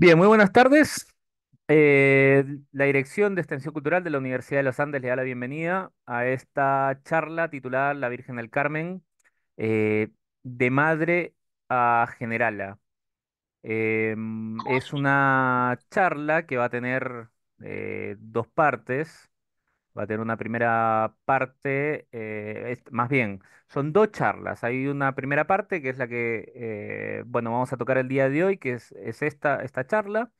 Bien, muy buenas tardes. Eh, la Dirección de Extensión Cultural de la Universidad de los Andes le da la bienvenida a esta charla titulada La Virgen del Carmen, eh, de madre a generala. Es una charla que va a tener dos partes. Va a tener una primera parte, más bien, son dos charlas. Hay una primera parte que es la que, bueno, vamos a tocar el día de hoy, que es esta charla.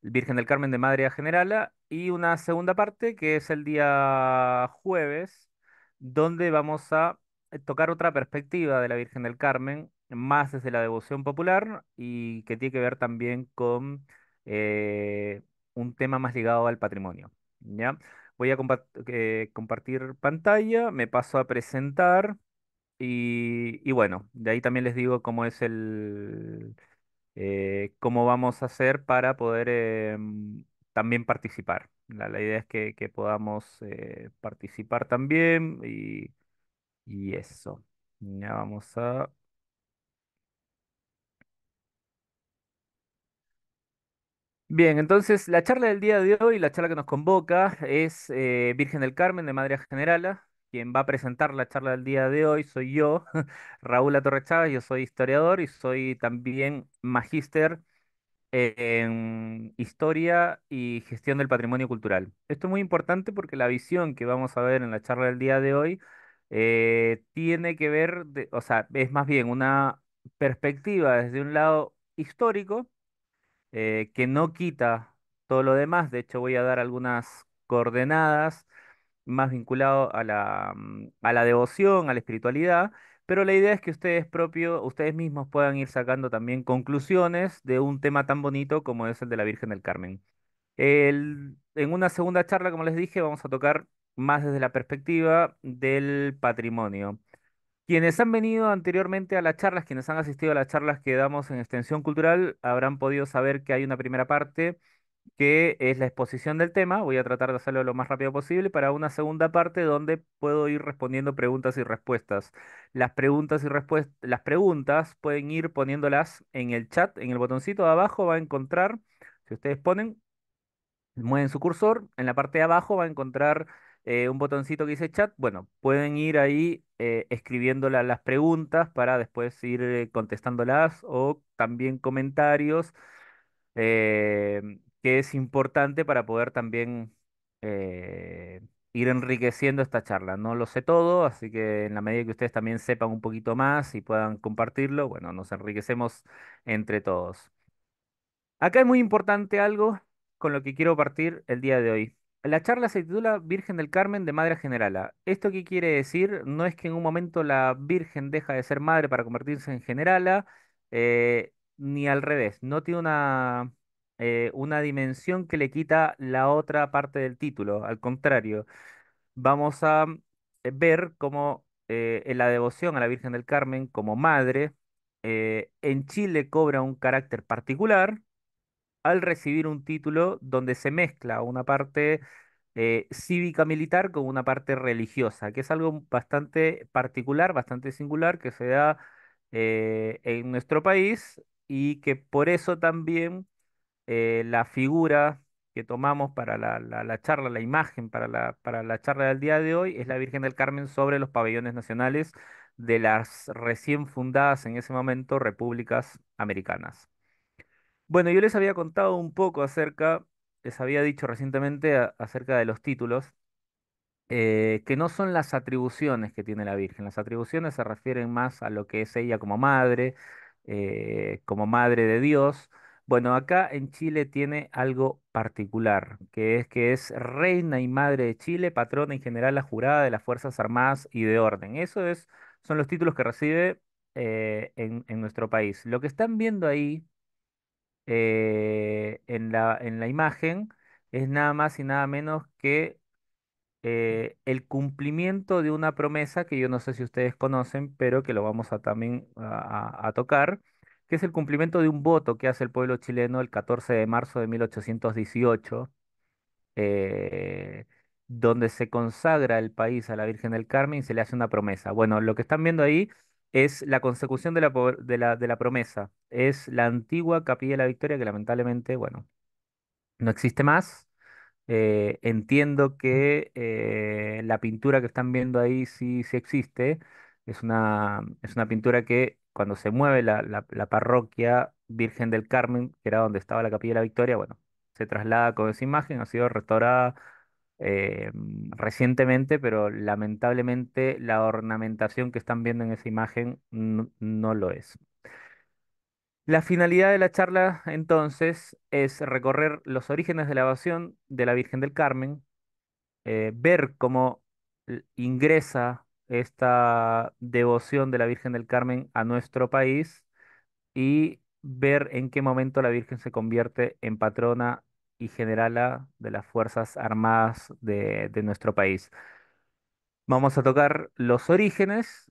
Virgen del Carmen de Madre a Generala, y una segunda parte que es el día jueves, donde vamos a tocar otra perspectiva de la Virgen del Carmen, más desde la devoción popular y que tiene que ver también con un tema más ligado al patrimonio. ¿Ya? Voy a compartir pantalla, me paso a presentar y bueno, de ahí también les digo cómo es cómo vamos a hacer para poder también participar. La idea es que podamos participar también y eso. Ya vamos a... Bien, entonces la charla del día de hoy, la charla que nos convoca es Virgen del Carmen de Madre Generala. Quien va a presentar la charla del día de hoy soy yo, Raúl Latorre Chávez. Yo soy historiador y soy también magíster en historia y gestión del patrimonio cultural. Esto es muy importante porque la visión que vamos a ver en la charla del día de hoy tiene que ver, o sea, es más bien una perspectiva desde un lado histórico que no quita todo lo demás. De hecho, voy a dar algunas coordenadas más vinculado a a la devoción, a la espiritualidad, pero la idea es que ustedes mismos puedan ir sacando también conclusiones de un tema tan bonito como es el de la Virgen del Carmen. En una segunda charla, como les dije, vamos a tocar más desde la perspectiva del patrimonio. Quienes han venido anteriormente a las charlas, quienes han asistido a las charlas que damos en Extensión Cultural, habrán podido saber que hay una primera parte que es la exposición del tema. Voy a tratar de hacerlo lo más rápido posible para una segunda parte donde puedo ir respondiendo preguntas y respuestas. Las preguntas pueden ir poniéndolas en el chat, en el botoncito de abajo va a encontrar, si ustedes ponen mueven su cursor, en la parte de abajo va a encontrar un botoncito que dice chat. Bueno, pueden ir ahí escribiendo las preguntas para después ir contestándolas o también comentarios, que es importante para poder también eh, ir enriqueciendo esta charla. No lo sé todo, así que en la medida que ustedes también sepan un poquito más y puedan compartirlo, bueno, nos enriquecemos entre todos. Acá es muy importante algo con lo que quiero partir el día de hoy. La charla se titula Virgen del Carmen de Madre Generala. ¿Esto qué quiere decir? No es que en un momento la Virgen deja de ser madre para convertirse en generala, ni al revés. No tiene una dimensión que le quita la otra parte del título. Al contrario, vamos a ver cómo en la devoción a la Virgen del Carmen como madre, en Chile cobra un carácter particular al recibir un título donde se mezcla una parte cívica militar con una parte religiosa, que es algo bastante particular, bastante singular que se da en nuestro país y que por eso también la figura que tomamos para la charla, la imagen para la charla del día de hoy es la Virgen del Carmen sobre los pabellones nacionales de las recién fundadas en ese momento repúblicas americanas. Bueno, yo les había contado un poco les había dicho recientemente acerca de los títulos, que no son las atribuciones que tiene la Virgen. Las atribuciones se refieren más a lo que es ella como madre de Dios. Bueno, acá en Chile tiene algo particular, que es reina y madre de Chile, patrona y general jurada de las Fuerzas Armadas y de Orden. Son los títulos que recibe en nuestro país. Lo que están viendo ahí en la imagen es nada más y nada menos que el cumplimiento de una promesa que yo no sé si ustedes conocen, pero que lo vamos a también a tocar, que es el cumplimiento de un voto que hace el pueblo chileno el 14 de marzo de 1818, eh, donde se consagra el país a la Virgen del Carmen y se le hace una promesa. Bueno, lo que están viendo ahí es la consecución de la promesa. Es la antigua Capilla de la Victoria que lamentablemente, bueno, no existe más. Entiendo que la pintura que están viendo ahí sí, sí existe. Es una pintura que cuando se mueve la parroquia Virgen del Carmen, que era donde estaba la Capilla de la Victoria, bueno, se traslada con esa imagen, ha sido restaurada recientemente, pero lamentablemente la ornamentación que están viendo en esa imagen no lo es. La finalidad de la charla, entonces, es recorrer los orígenes de la devoción de la Virgen del Carmen, ver cómo ingresa esta devoción de la Virgen del Carmen a nuestro país y ver en qué momento la Virgen se convierte en patrona y generala de las Fuerzas Armadas de nuestro país. Vamos a tocar los orígenes,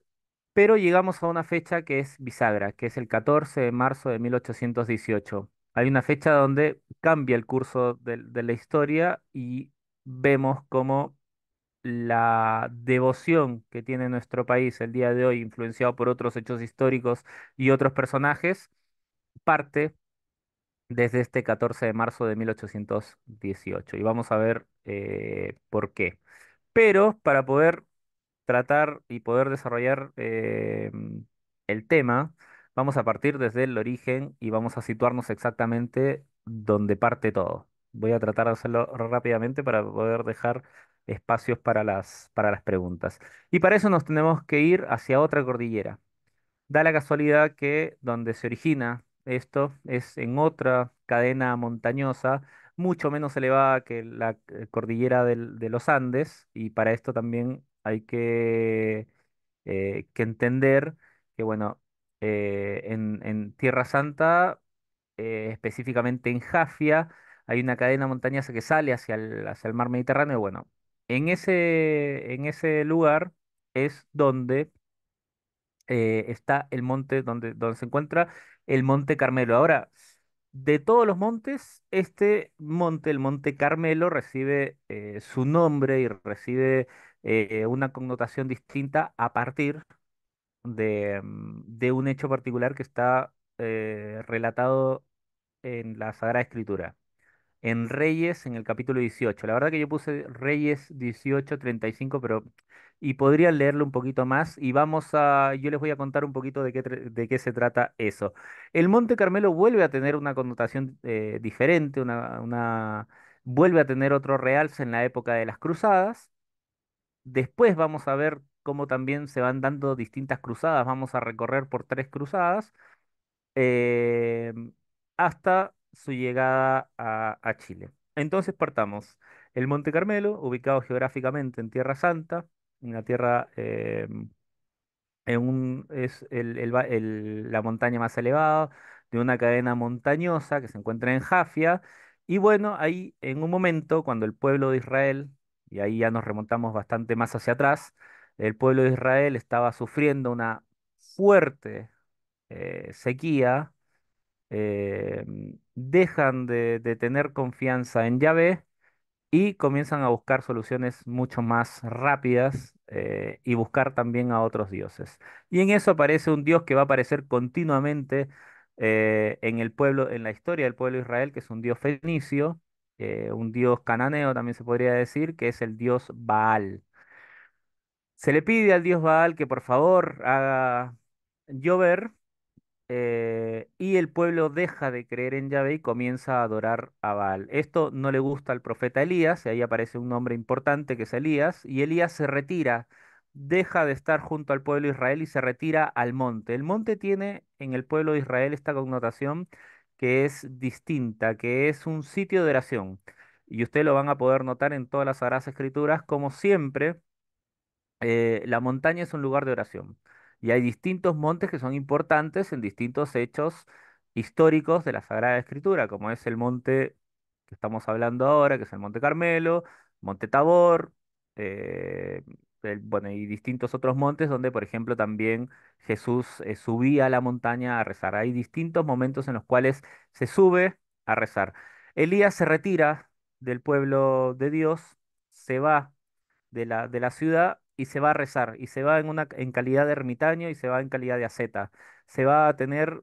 pero llegamos a una fecha que es bisagra, que es el 14 de marzo de 1818. Hay una fecha donde cambia el curso de la historia y vemos cómo la devoción que tiene nuestro país el día de hoy, influenciado por otros hechos históricos y otros personajes, parte desde este 14 de marzo de 1818. Y vamos a ver por qué. Pero para poder tratar y poder desarrollar el tema, vamos a partir desde el origen y vamos a situarnos exactamente donde parte todo. Voy a tratar de hacerlo rápidamente para poder dejar espacios para las preguntas. Y para eso nos tenemos que ir hacia otra cordillera. Da la casualidad que donde se origina esto es en otra cadena montañosa, mucho menos elevada que la cordillera de los Andes, y para esto también hay que entender que, bueno, en Tierra Santa, específicamente en Jafia, hay una cadena montañosa que sale hacia el mar Mediterráneo. Bueno, en ese lugar es donde está el monte donde se encuentra el Monte Carmelo. Ahora, de todos los montes, este monte, el Monte Carmelo, recibe su nombre y recibe una connotación distinta a partir de un hecho particular que está relatado en la Sagrada Escritura en Reyes, en el capítulo 18. La verdad que yo puse Reyes 18:35, pero y podría leerlo un poquito más y yo les voy a contar un poquito de qué se trata eso. El Monte Carmelo vuelve a tener una connotación diferente, vuelve a tener otro realce en la época de las cruzadas. Después vamos a ver cómo también se van dando distintas cruzadas. Vamos a recorrer por tres cruzadas eh, hasta su llegada a Chile. Entonces partamos. El Monte Carmelo, ubicado geográficamente en Tierra Santa, en la tierra, es la montaña más elevada de una cadena montañosa que se encuentra en Jafia. Y bueno, ahí en un momento, cuando el pueblo de Israel, y ahí ya nos remontamos bastante más hacia atrás, el pueblo de Israel estaba sufriendo una fuerte sequía, dejan de tener confianza en Yahvé y comienzan a buscar soluciones mucho más rápidas y buscar también a otros dioses. Y en eso aparece un dios que va a aparecer continuamente en el pueblo, en la historia del pueblo de Israel, que es un dios fenicio, un dios cananeo también se podría decir, que es el dios Baal. Se le pide al dios Baal que por favor haga llover y el pueblo deja de creer en Yahvé y comienza a adorar a Baal. Esto no le gusta al profeta Elías, y ahí aparece un nombre importante que es Elías, y Elías se retira, deja de estar junto al pueblo de Israel y se retira al monte. El monte tiene en el pueblo de Israel esta connotación que es distinta, que es un sitio de oración. Y ustedes lo van a poder notar en todas las Sagradas Escrituras, como siempre la montaña es un lugar de oración y hay distintos montes que son importantes en distintos hechos históricos de la Sagrada Escritura, como es el monte que estamos hablando ahora, que es el Monte Carmelo, Monte Tabor, eh, bueno, y distintos otros montes donde, por ejemplo, también Jesús subía a la montaña a rezar. Hay distintos momentos en los cuales se sube a rezar. Elías se retira del pueblo de Dios, se va de la ciudad y se va a rezar, y se va en calidad de ermitaño y se va en calidad de asceta. Se va a tener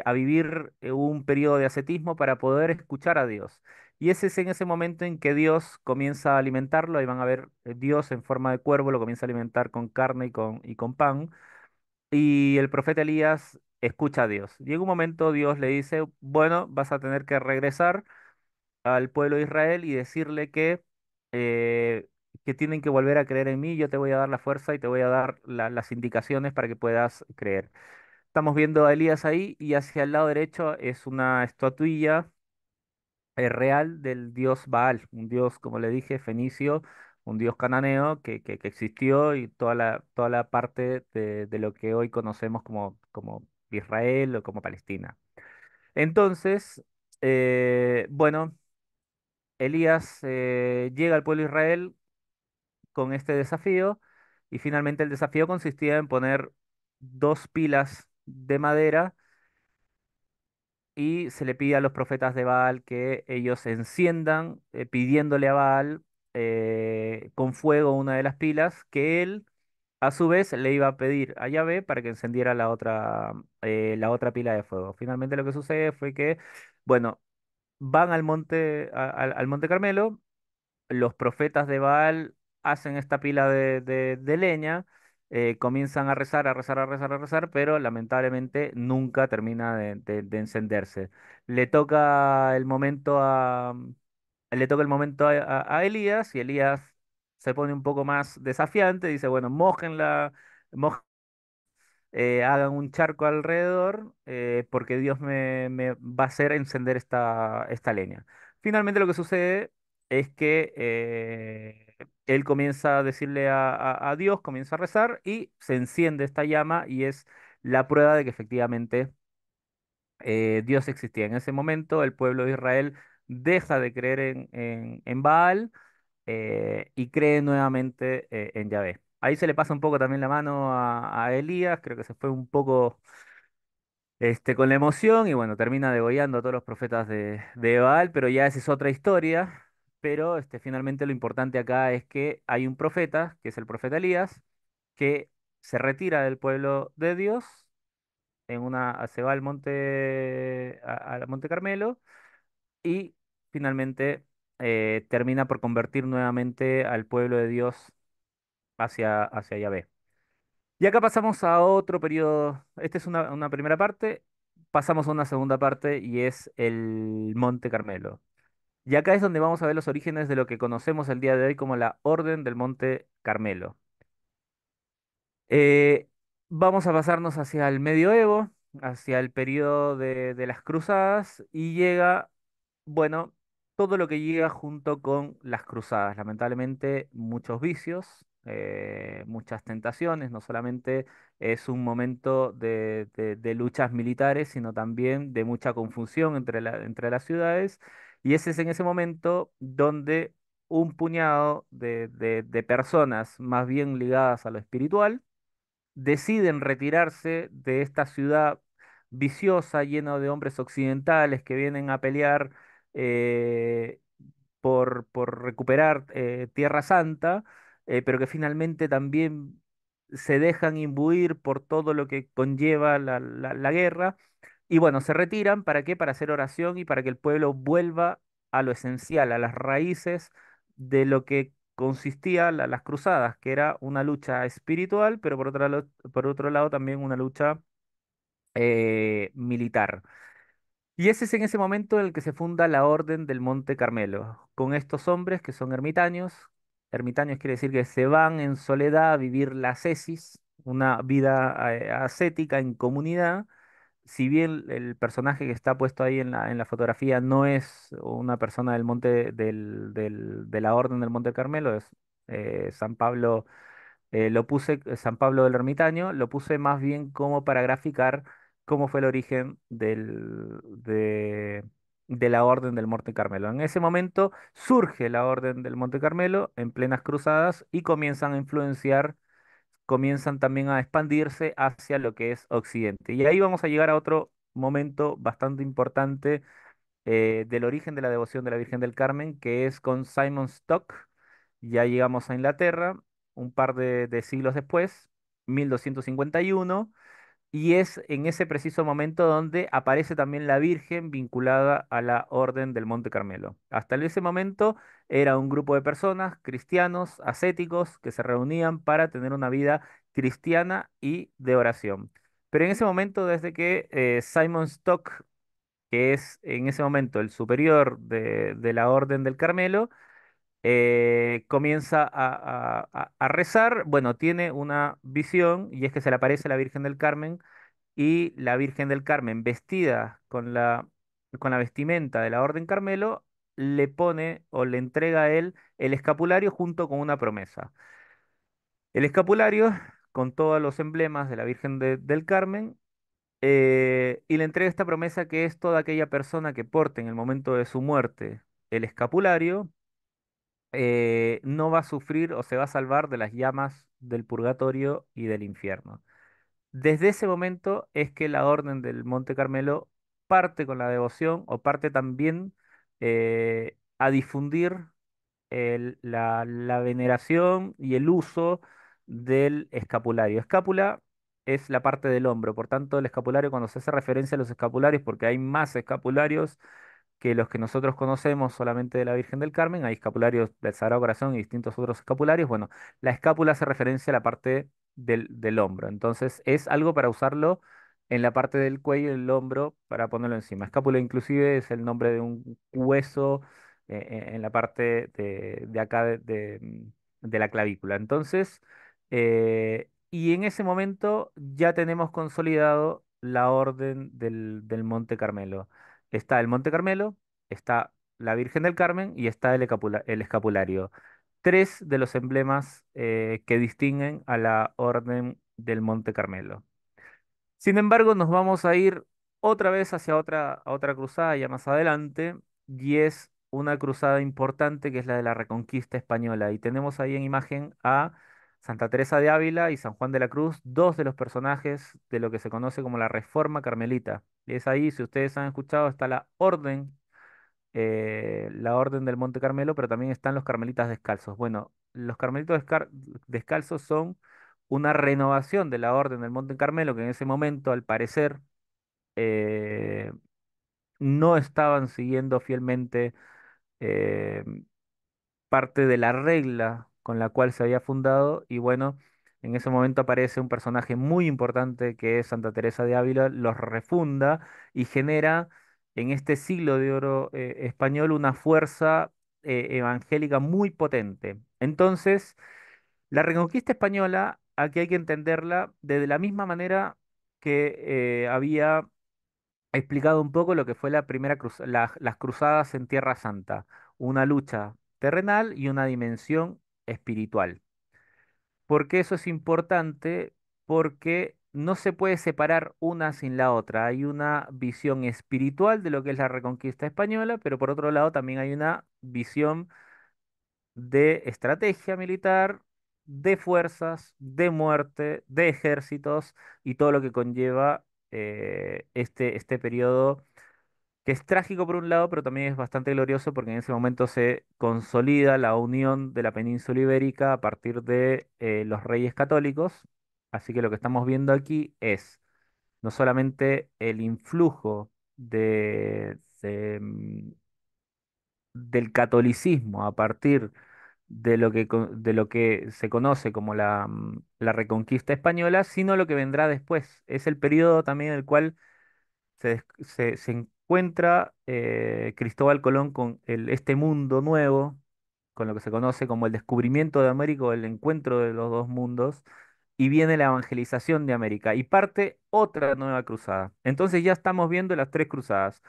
a vivir un periodo de ascetismo para poder escuchar a Dios. Y ese es en ese momento en que Dios comienza a alimentarlo, ahí van a ver Dios en forma de cuervo lo comienza a alimentar con carne y con pan, y el profeta Elías escucha a Dios. Y en un momento Dios le dice, bueno, vas a tener que regresar al pueblo de Israel y decirle eh, que tienen que volver a creer en mí, yo te voy a dar la fuerza y te voy a dar las indicaciones para que puedas creer. Estamos viendo a Elías ahí y hacia el lado derecho es una estatuilla real del dios Baal, un dios, como le dije, fenicio, un dios cananeo que existió y toda la parte de lo que hoy conocemos como Israel o como Palestina. Entonces, bueno, Elías llega al pueblo de Israel con este desafío y finalmente el desafío consistía en poner dos pilas de madera y se le pide a los profetas de Baal que ellos enciendan, pidiéndole a Baal con fuego una de las pilas, que él a su vez le iba a pedir a Yahvé para que encendiera la otra pila de fuego. Finalmente lo que sucede fue que, bueno, van al monte, al Monte Carmelo, los profetas de Baal hacen esta pila de leña, comienzan a rezar, a rezar, a rezar, a rezar, pero lamentablemente nunca termina de encenderse. Le toca el momento le toca el momento a Elías y Elías se pone un poco más desafiante, dice, bueno, mójenla, hagan un charco alrededor, porque Dios me va a hacer encender esta leña. Finalmente lo que sucede es que él comienza a decirle a Dios, comienza a rezar y se enciende esta llama y es la prueba de que efectivamente Dios existía. En ese momento el pueblo de Israel deja de creer en Baal y cree nuevamente en Yahvé. Ahí se le pasa un poco también la mano a Elías, creo que se fue un poco con la emoción y bueno, termina degollando a todos los profetas de Baal, pero ya esa es otra historia. Pero finalmente lo importante acá es que hay un profeta, que es el profeta Elías, que se retira del pueblo de Dios, se va al al Monte Carmelo y finalmente termina por convertir nuevamente al pueblo de Dios hacia Yahvé. Y acá pasamos a otro periodo. Esta es una primera parte. Pasamos a una segunda parte y es el Monte Carmelo. Y acá es donde vamos a ver los orígenes de lo que conocemos el día de hoy como la Orden del Monte Carmelo. Eh, Vamos a pasarnos hacia el medioevo, hacia el periodo de las cruzadas y llega, bueno, todo lo que llega junto con las cruzadas. Lamentablemente, muchos vicios, muchas tentaciones, no solamente es un momento de luchas militares, sino también de mucha confusión entre las ciudades. Y ese es en ese momento donde un puñado de personas más bien ligadas a lo espiritual, deciden retirarse de esta ciudad viciosa, llena de hombres occidentales que vienen a pelear eh, por recuperar Tierra Santa, pero que finalmente también se dejan imbuir por todo lo que conlleva la guerra. Y bueno, se retiran, ¿para qué? Para hacer oración y para que el pueblo vuelva a lo esencial, a las raíces de lo que consistía las cruzadas, que era una lucha espiritual, pero por otro lado también una lucha militar. Y ese es en ese momento en el que se funda la Orden del Monte Carmelo, con estos hombres que son ermitaños. Ermitaños quiere decir que se van en soledad a vivir la ascesis, una vida ascética en comunidad. Si bien el personaje que está puesto ahí en en la fotografía no es una persona del de la Orden del Monte Carmelo, es San Pablo, San Pablo del Ermitaño, lo puse más bien como para graficar cómo fue el origen de la Orden del Monte Carmelo. En ese momento surge la Orden del Monte Carmelo en plenas cruzadas y comienzan a influenciar, comienzan también a expandirse hacia lo que es Occidente. Y ahí vamos a llegar a otro momento bastante importante del origen de la devoción de la Virgen del Carmen, que es con Simon Stock. Ya llegamos a Inglaterra un par de siglos después, 1251, y es en ese preciso momento donde aparece también la Virgen vinculada a la Orden del Monte Carmelo. Hasta ese momento era un grupo de personas, cristianos, ascéticos, que se reunían para tener una vida cristiana y de oración. Pero en ese momento, desde que Simon Stock, que es en ese momento el superior de la Orden del Carmelo, comienza a rezar, bueno, tiene una visión y es que se le aparece la Virgen del Carmen y la Virgen del Carmen, vestida con la vestimenta de la Orden Carmelo, le pone o le entrega a él el escapulario junto con una promesa. El escapulario con todos los emblemas de la Virgen del Carmen, y le entrega esta promesa que es toda aquella persona que porte en el momento de su muerte el escapulario, no va a sufrir o se va a salvar de las llamas del purgatorio y del infierno. Desde ese momento es que la Orden del Monte Carmelo parte con la devoción o parte también a difundir la veneración y el uso del escapulario. Escápula es la parte del hombro, por tanto el escapulario, cuando se hace referencia a los escapularios, porque hay más escapularios que los que nosotros conocemos solamente de la Virgen del Carmen, hay escapularios del Sagrado Corazón y distintos otros escapularios. Bueno, la escápula hace referencia a la parte del hombro, entonces es algo para usarlo en la parte del cuello y el hombro para ponerlo encima. Escápula inclusive es el nombre de un hueso en la parte de acá de la clavícula. Entonces, y en ese momento ya tenemos consolidado la orden del Monte Carmelo. Está el Monte Carmelo, está la Virgen del Carmen y está el escapulario. Tres de los emblemas que distinguen a la Orden del Monte Carmelo. Sin embargo, nos vamos a ir otra vez hacia a otra cruzada ya más adelante, y es una cruzada importante que es la de la Reconquista Española. Y tenemos ahí en imagen a Santa Teresa de Ávila y San Juan de la Cruz, dos de los personajes de lo que se conoce como la Reforma Carmelita. Y es ahí, si ustedes han escuchado, está la orden del Monte Carmelo, pero también están los carmelitas descalzos. Bueno, los descalzos son una renovación de la orden del Monte Carmelo, que en ese momento, al parecer, eh, no estaban siguiendo fielmente eh, parte de la regla con la cual se había fundado. Y bueno, en ese momento aparece un personaje muy importante que es Santa Teresa de Ávila, los refunda y genera en este siglo de oro español una fuerza evangélica muy potente. Entonces, la Reconquista Española, aquí hay que entenderla de la misma manera que había explicado un poco lo que fue la las cruzadas en Tierra Santa, una lucha terrenal y una dimensión espiritual. ¿Por qué eso es importante? Porque no se puede separar una sin la otra. Hay una visión espiritual de lo que es la Reconquista Española, pero por otro lado también hay una visión de estrategia militar, de fuerzas, de muerte, de ejércitos y todo lo que conlleva este periodo, que es trágico por un lado, pero también es bastante glorioso porque en ese momento se consolida la unión de la península ibérica a partir de los reyes católicos. Así que lo que estamos viendo aquí es no solamente el influjo del catolicismo a partir de lo que se conoce como la Reconquista Española, sino lo que vendrá después. Es el periodo también en el cual se encuentra Cristóbal Colón con este mundo nuevo, con lo que se conoce como el descubrimiento de América o el encuentro de los dos mundos, y viene la evangelización de América y parte otra nueva cruzada. Entonces ya estamos viendo las tres cruzadas.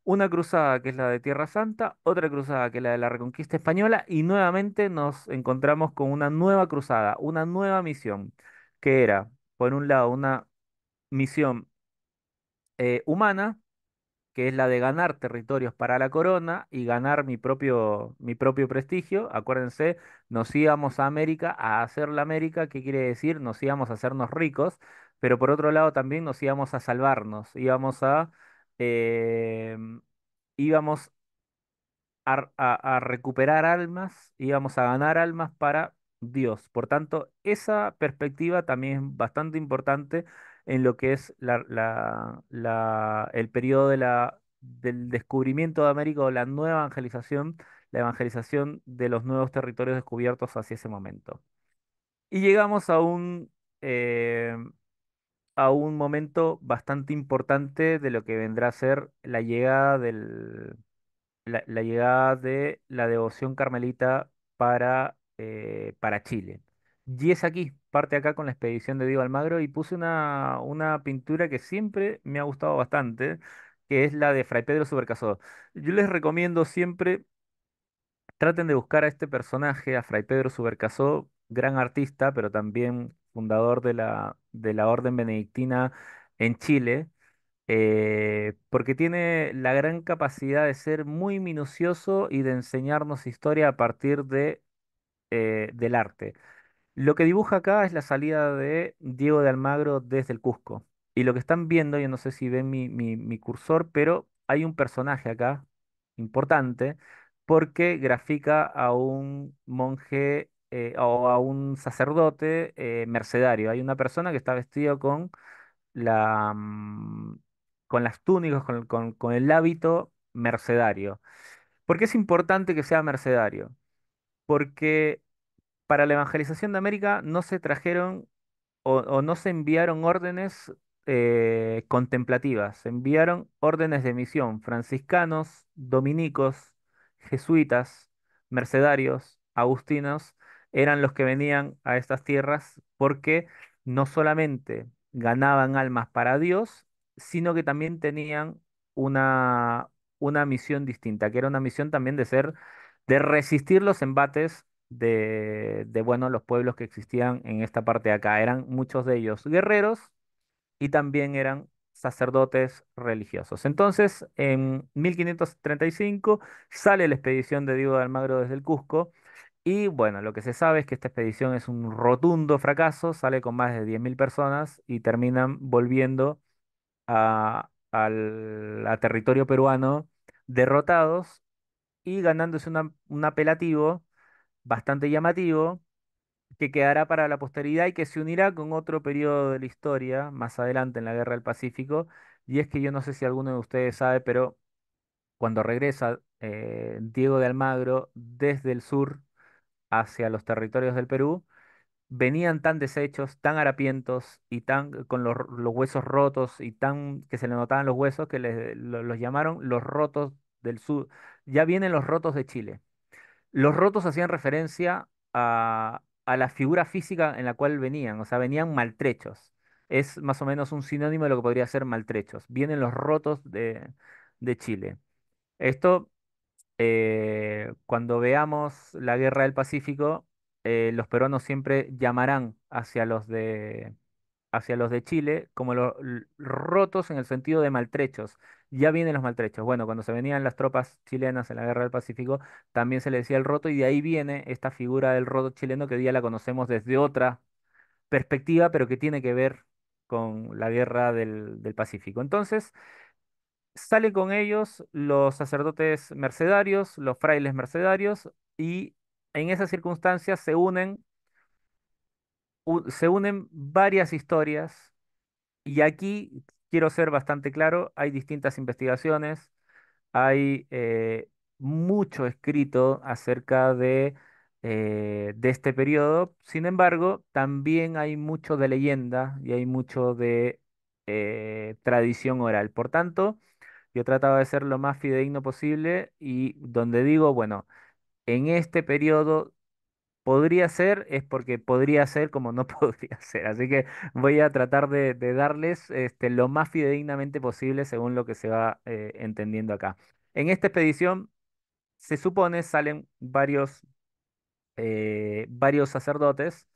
Una cruzada que es la de Tierra Santa, otra cruzada que es la de la Reconquista Española, y nuevamente nos encontramos con una nueva cruzada, una nueva misión, que era, por un lado, una misión humana, que es la de ganar territorios para la corona y ganar mi propio prestigio. Acuérdense, nos íbamos a América a hacer la América, ¿qué quiere decir? Nos íbamos a hacernos ricos, pero por otro lado también nos íbamos a salvarnos, eh, íbamos a recuperar almas, íbamos a ganar almas para Dios. Por tanto, esa perspectiva también es bastante importante en lo que es el periodo del descubrimiento de América o la evangelización de los nuevos territorios descubiertos hacia ese momento. Y llegamos eh, a un momento bastante importante de lo que vendrá a ser la llegada de la devoción carmelita para Chile. Y es aquí, parte acá con la expedición de Diego Almagro y puse una pintura que siempre me ha gustado bastante, que es la de Fray Pedro Subercaseaux. Yo les recomiendo siempre, traten de buscar a este personaje, a Fray Pedro Subercaseaux, gran artista, pero también fundador de la Orden Benedictina en Chile, porque tiene la gran capacidad de ser muy minucioso y de enseñarnos historia a partir del arte. Lo que dibuja acá es la salida de Diego de Almagro desde el Cusco. Y lo que están viendo, yo no sé si ven mi cursor, pero hay un personaje acá importante porque grafica a un monje o a un sacerdote mercedario. Hay una persona que está vestido la, mm, con las túnicas, con el hábito mercedario. ¿Por qué es importante que sea mercedario? Porque para la evangelización de América no se trajeron o no se enviaron órdenes contemplativas, se enviaron órdenes de misión, franciscanos, dominicos, jesuitas, mercedarios, agustinos, eran los que venían a estas tierras porque no solamente ganaban almas para Dios, sino que también tenían una, una misión distinta, que era una misión también de resistir los embates bueno, los pueblos que existían en esta parte de acá. Eran muchos de ellos guerreros y también eran sacerdotes religiosos. Entonces, en 1535 sale la expedición de Diego de Almagro desde el Cusco y bueno, lo que se sabe es que esta expedición es un rotundo fracaso, sale con más de 10.000 personas y terminan volviendo a territorio peruano derrotados y ganándose un apelativo bastante llamativo que quedará para la posteridad y que se unirá con otro periodo de la historia más adelante en la Guerra del Pacífico. Y es que yo no sé si alguno de ustedes sabe, pero cuando regresa Diego de Almagro desde el sur hacia los territorios del Perú, venían tan deshechos, tan harapientos y tan con los huesos rotos y tan que se le notaban los huesos que los llamaron los rotos del sur. Ya vienen los rotos de Chile. Los rotos hacían referencia a la figura física en la cual venían, o sea, venían maltrechos. Es más o menos un sinónimo de lo que podría ser maltrechos. Vienen los rotos de Chile. Esto, cuando veamos la Guerra del Pacífico, los peruanos siempre llamarán hacia los de Chile como rotos en el sentido de maltrechos. Ya vienen los maltrechos. Bueno, cuando se venían las tropas chilenas en la Guerra del Pacífico, también se le decía el roto y de ahí viene esta figura del roto chileno que hoy día la conocemos desde otra perspectiva, pero que tiene que ver con la Guerra del Pacífico. Entonces, sale con ellos los sacerdotes mercedarios, los frailes mercedarios y en esas circunstancias se unen varias historias. Y aquí quiero ser bastante claro, hay distintas investigaciones, hay mucho escrito acerca de este periodo, sin embargo, también hay mucho de leyenda y hay mucho de tradición oral. Por tanto, yo trataba de ser lo más fidedigno posible y donde digo, bueno, en este periodo podría ser, es porque podría ser como no podría ser. Así que voy a tratar de darles lo más fidedignamente posible según lo que se va entendiendo acá. En esta expedición, se supone, salen varios sacerdotes.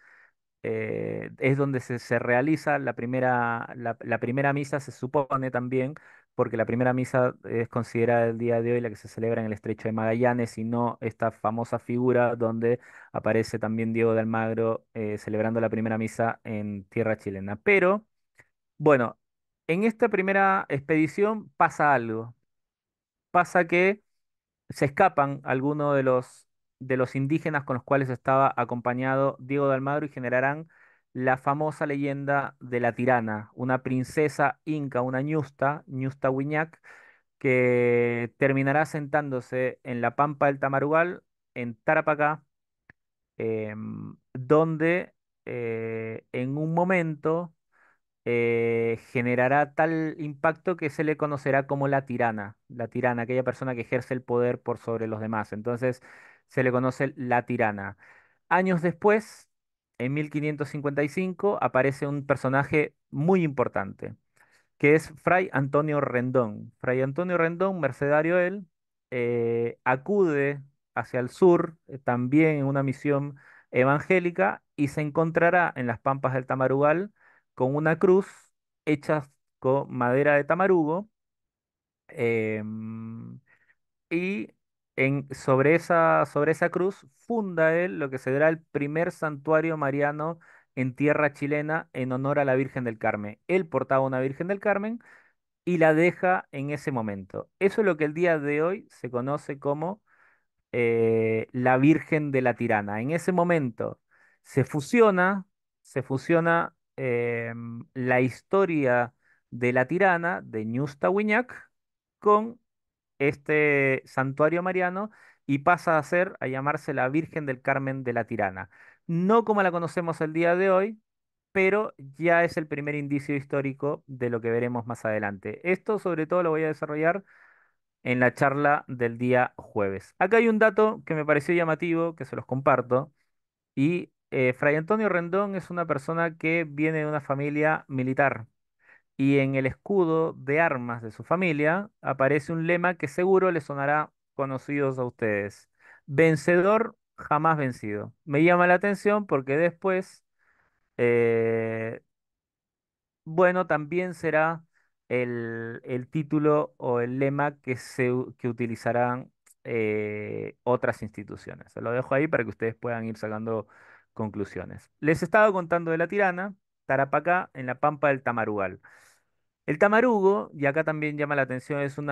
Es donde se realiza la primera misa, se supone también, porque la primera misa es considerada el día de hoy la que se celebra en el Estrecho de Magallanes y no esta famosa figura donde aparece también Diego de Almagro celebrando la primera misa en tierra chilena. Pero, bueno, en esta primera expedición pasa algo. Pasa que se escapan algunos de los de los indígenas con los cuales estaba acompañado Diego de Almagro y generarán la famosa leyenda de la tirana, una princesa inca, una ñusta, Ñusta Huiñac, que terminará sentándose en la pampa del Tamarugal, en Tarapacá, donde en un momento generará tal impacto que se le conocerá como la tirana, aquella persona que ejerce el poder por sobre los demás. Entonces se le conoce la tirana. Años después, en 1555, aparece un personaje muy importante que es Fray Antonio Rendón. Fray Antonio Rendón, mercedario él, acude hacia el sur, también en una misión evangélica, y se encontrará en las pampas del Tamarugal con una cruz hecha con madera de tamarugo, em, y sobre esa cruz funda él lo que será el primer santuario mariano en tierra chilena en honor a la Virgen del Carmen. Él portaba una Virgen del Carmen y la deja en ese momento. Eso es lo que el día de hoy se conoce como la Virgen de la Tirana. En ese momento se fusiona, la historia de la Tirana, de Ñusta Huiñac, con este santuario mariano y pasa a llamarse la Virgen del Carmen de la Tirana. No como la conocemos el día de hoy, pero ya es el primer indicio histórico de lo que veremos más adelante. Esto sobre todo lo voy a desarrollar en la charla del día jueves. Acá hay un dato que me pareció llamativo, que se los comparto, y Fray Antonio Rendón es una persona que viene de una familia militar. Y en el escudo de armas de su familia aparece un lema que seguro les sonará conocidos a ustedes. Vencedor, jamás vencido. Me llama la atención porque después, eh, bueno, también será el título o el lema que utilizarán otras instituciones. Se lo dejo ahí para que ustedes puedan ir sacando conclusiones. Les estaba contando de la Tirana, Tarapacá, en la Pampa del Tamarugal. El tamarugo, y acá también llama la atención, es un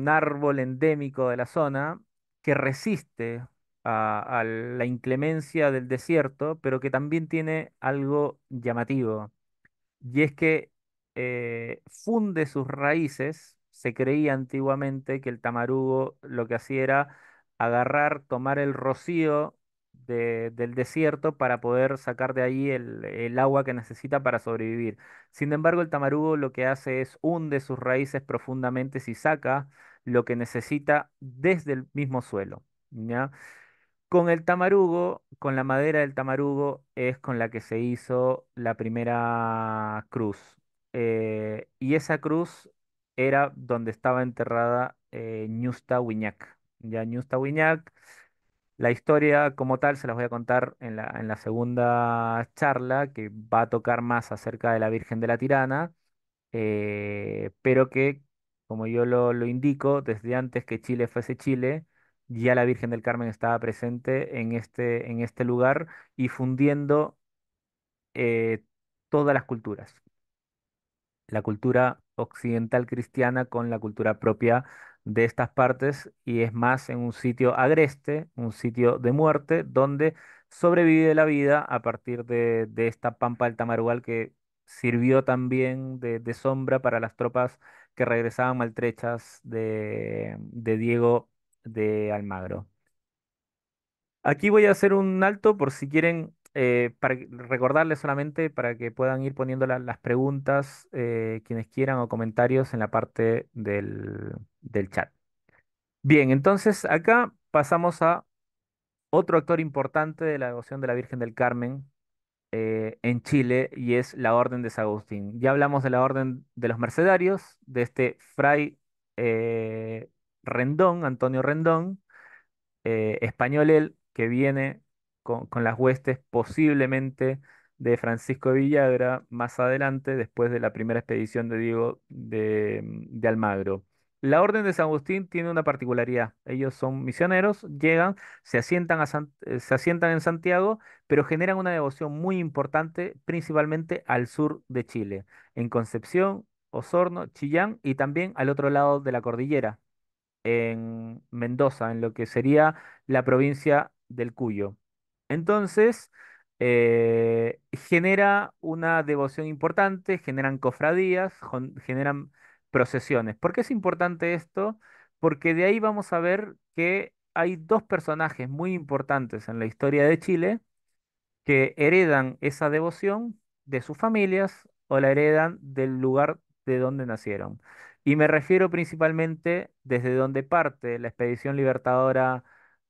árbol endémico de la zona que resiste a la inclemencia del desierto, pero que también tiene algo llamativo. Y es que funde sus raíces. Se creía antiguamente que el tamarugo lo que hacía era agarrar, tomar el rocío del desierto para poder sacar de ahí el agua que necesita para sobrevivir. Sin embargo, el tamarugo lo que hace es hunde sus raíces profundamente y saca lo que necesita desde el mismo suelo. ¿Ya? Con el tamarugo, con la madera del tamarugo, es con la que se hizo la primera cruz. Y esa cruz era donde estaba enterrada Ñusta Huiñac. Ya Ñusta Huiñac, la historia como tal se las voy a contar en la segunda charla, que va a tocar más acerca de la Virgen de la Tirana, pero que, como yo lo indico, desde antes que Chile fuese Chile, ya la Virgen del Carmen estaba presente en este lugar y fundiendo eh, todas las culturas, la cultura occidental cristiana con la cultura propia de estas partes, y es más en un sitio agreste, un sitio de muerte, donde sobrevive la vida a partir de esta pampa del Tamarugal que sirvió también de sombra para las tropas que regresaban maltrechas de Diego de Almagro. Aquí voy a hacer un alto por si quieren, recordarles solamente para que puedan ir poniendo las preguntas quienes quieran o comentarios en la parte del chat. Bien, entonces acá pasamos a otro actor importante de la devoción de la Virgen del Carmen en Chile, y es la Orden de San Agustín. Ya hablamos de la Orden de los Mercedarios, de este fray Rendón, Antonio Rendón, español él, que viene con las huestes posiblemente de Francisco de Villagra más adelante, después de la primera expedición de Diego de Almagro. La Orden de San Agustín tiene una particularidad. Ellos son misioneros, llegan, se asientan en Santiago, pero generan una devoción muy importante, principalmente al sur de Chile, en Concepción, Osorno, Chillán y también al otro lado de la cordillera, en Mendoza, en lo que sería la provincia del Cuyo. Entonces, genera una devoción importante, generan cofradías, generan procesiones. ¿Por qué es importante esto? Porque de ahí vamos a ver que hay dos personajes muy importantes en la historia de Chile que heredan esa devoción de sus familias o la heredan del lugar de donde nacieron. Y me refiero principalmente desde donde parte la expedición libertadora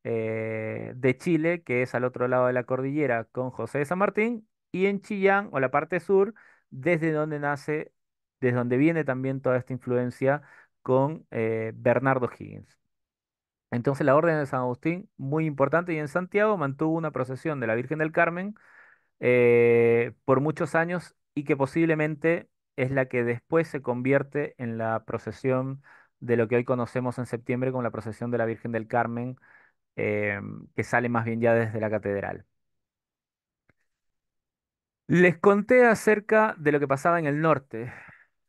de Chile, que es al otro lado de la cordillera con José de San Martín, y en Chillán o la parte sur, desde donde nace, desde donde viene también toda esta influencia con Bernardo Higgins. Entonces la Orden de San Agustín, muy importante, y en Santiago mantuvo una procesión de la Virgen del Carmen por muchos años y que posiblemente es la que después se convierte en la procesión de lo que hoy conocemos en septiembre como la procesión de la Virgen del Carmen, que sale más bien ya desde la catedral. Les conté acerca de lo que pasaba en el norte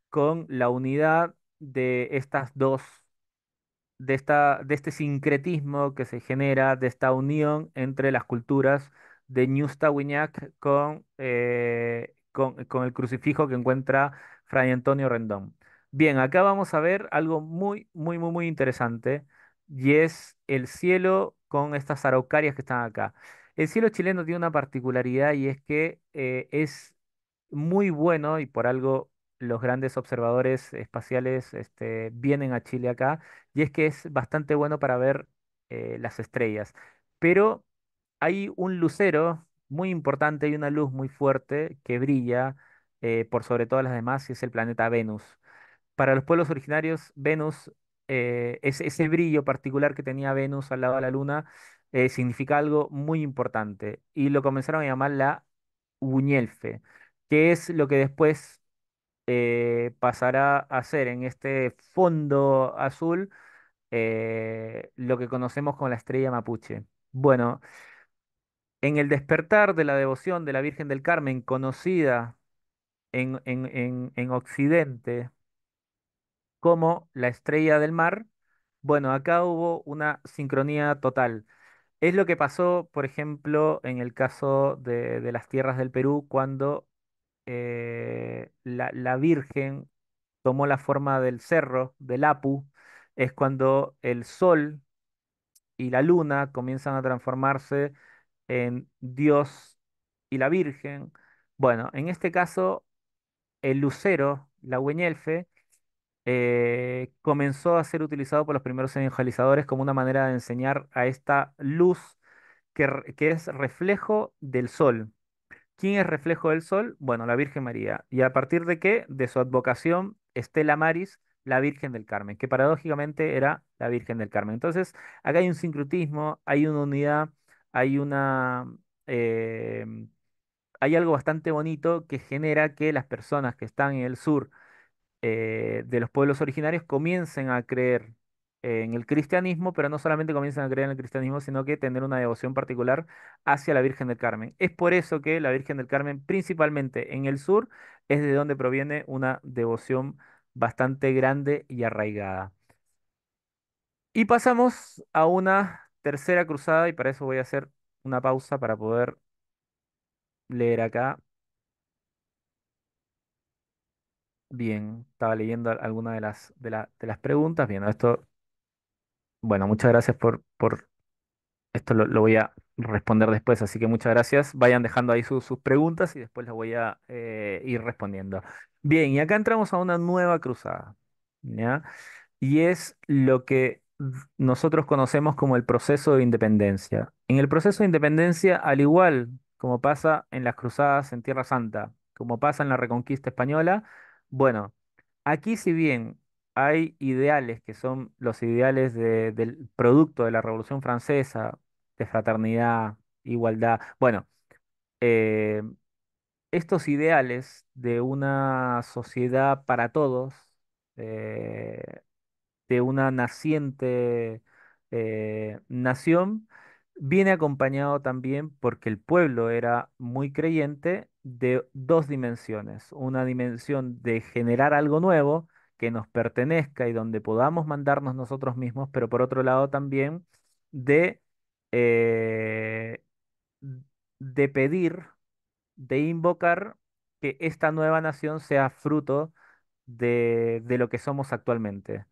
con la unidad de estas dos de este sincretismo que se genera, de esta unión entre las culturas de Ñusta-Huiñac con el crucifijo que encuentra Fray Antonio Rendón. Bien, acá vamos a ver algo muy, muy, muy, muy interesante y es el cielo con estas araucarias que están acá. El cielo chileno tiene una particularidad y es que es muy bueno y por algo los grandes observadores espaciales vienen a Chile acá y es que es bastante bueno para ver las estrellas. Pero hay un lucero muy importante y una luz muy fuerte que brilla por sobre todas las demás y es el planeta Venus. Para los pueblos originarios, Venus, ese brillo particular que tenía Venus al lado de la Luna, significa algo muy importante y lo comenzaron a llamar la Uñelfe, que es lo que después pasará a ser en este fondo azul lo que conocemos como la estrella mapuche. Bueno, en el despertar de la devoción de la Virgen del Carmen, conocida en Occidente como la estrella del mar, bueno, acá hubo una sincronía total. Es lo que pasó, por ejemplo, en el caso de las tierras del Perú, cuando la Virgen tomó la forma del cerro, del Apu, es cuando el sol y la luna comienzan a transformarse en Dios y la Virgen. Bueno, en este caso, el lucero, la Hueñelfe, comenzó a ser utilizado por los primeros evangelizadores como una manera de enseñar a esta luz que es reflejo del sol. ¿Quién es reflejo del sol? Bueno, la Virgen María. ¿Y a partir de qué? De su advocación, Estela Maris, la Virgen del Carmen, que paradójicamente era la Virgen del Carmen. Entonces, acá hay un sincretismo, hay una unidad, hay eh, hay algo bastante bonito que genera que las personas que están en el sur de los pueblos originarios comiencen a creer en el cristianismo, pero no solamente comiencen a creer en el cristianismo, sino que tener una devoción particular hacia la Virgen del Carmen. Es por eso que la Virgen del Carmen, principalmente en el sur, es de donde proviene una devoción bastante grande y arraigada. Y pasamos a una tercera cruzada, y para eso voy a hacer una pausa para poder leer acá. Bien, estaba leyendo alguna de de las preguntas. Bien, esto, bueno, muchas gracias por esto lo voy a responder después, así que muchas gracias. Vayan dejando ahí sus preguntas y después las voy a ir respondiendo. Bien, y acá entramos a una nueva cruzada, ¿ya? Y es lo que nosotros conocemos como el proceso de independencia. En el proceso de independencia, al igual como pasa en las cruzadas en Tierra Santa, como pasa en la Reconquista Española, bueno, aquí si bien hay ideales que son los ideales del producto de la Revolución Francesa, de fraternidad, igualdad, bueno, eh, estos ideales de una sociedad para todos, eh, de una naciente nación, viene acompañado también porque el pueblo era muy creyente de dos dimensiones. Una dimensión de generar algo nuevo, que nos pertenezca y donde podamos mandarnos nosotros mismos, pero por otro lado también de, eh, de pedir, de invocar que esta nueva nación sea fruto de lo que somos actualmente.